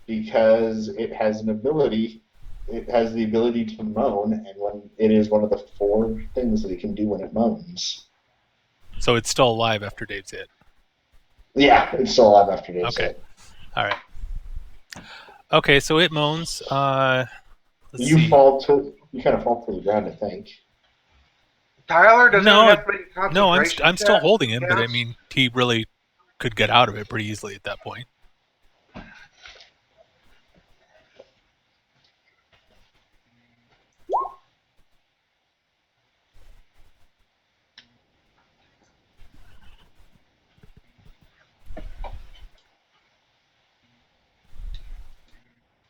Because it has an ability. It has the ability to moan, and when it is one of the 4 things that it can do when it moans.
So it's still alive after Dave's hit.
Yeah, it's still alive after Dave's
Okay.
hit.
Alright. Okay, so it moans. Let's
You
see.
kind of fall to the ground, I think.
Tyler doesn't
No,
have any concentration.
No, I'm still
check?
holding him, but I
Yes.
mean, he really could get out of it pretty easily at that point.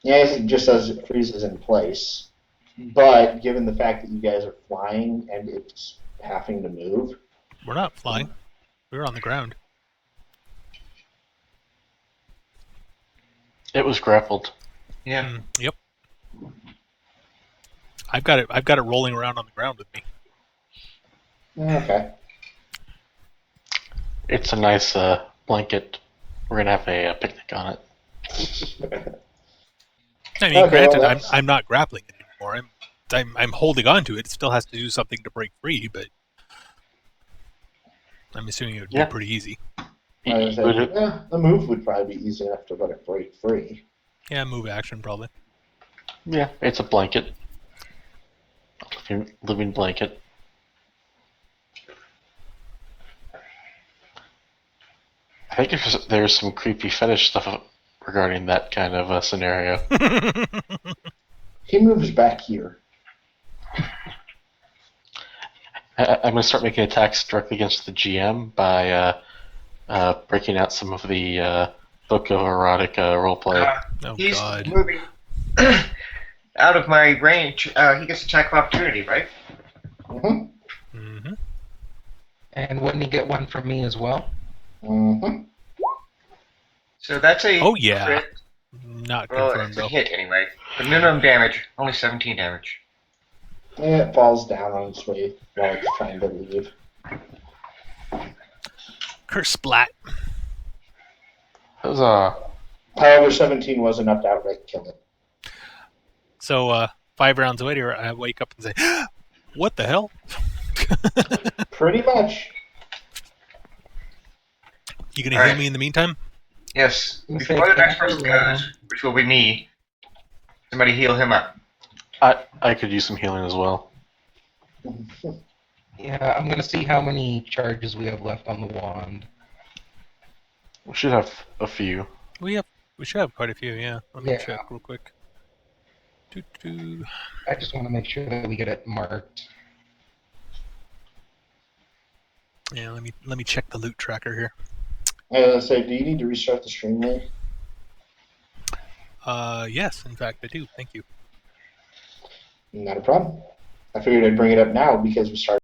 Yes, it just says it freezes in place. But given the fact that you guys are flying and it's having to move,
We're not flying. We were on the ground.
It was grappled.
Yeah.
Yep. I've got it rolling around on the ground with me.
okay.
It's a nice blanket. We're gonna have a picnic on it.
I mean,
Okay,
granted,
well,
I'm not grappling it anymore. I'm holding on to it. It still has to do something to break free, but I'm assuming it would be pretty easy.
I was like, a move would probably be easy enough to let it break free.
Yeah, move action probably.
Yeah, it's a blanket. Living blanket. I think there's some creepy fetish stuff regarding that kind of scenario.
He moves back here.
I'm going to start making attacks directly against the GM by breaking out some of the Book of Erotic roleplay.
Oh
He's
god.
moving out of my range. He gets attack of opportunity, right?
Mm-hmm.
Mm-hmm.
And wouldn't he get one from me as well?
Mm-hmm.
So that's a
Oh yeah.
crit.
Not
Well,
confirmed
it's a
though.
hit anyway. The minimum damage, only 17 damage.
And it falls down on its way while it's trying to leave.
Curse splat.
Huzzah.
However, 17 was enough to outright kill it.
So 5 rounds later, I wake up and say, "What the hell?"
Pretty much.
You gonna
All
heal
right.
me in the meantime?
Yes.
Okay,
Before the next
thank
person
you.
goes, which will be me, somebody heal him up.
I could use some healing as well.
Yeah, I'm gonna see how many charges we have left on the wand.
We should have a few.
We should have quite a few. Yeah. Let me
Yeah.
check real quick. Doo-doo.
I just want to make sure that we get it marked.
Yeah. Let me check the loot tracker here.
So, do you need to restart the stream, Lee?
Yes, in fact, I do. Thank you.
Not a problem. I figured I'd bring it up now because we started.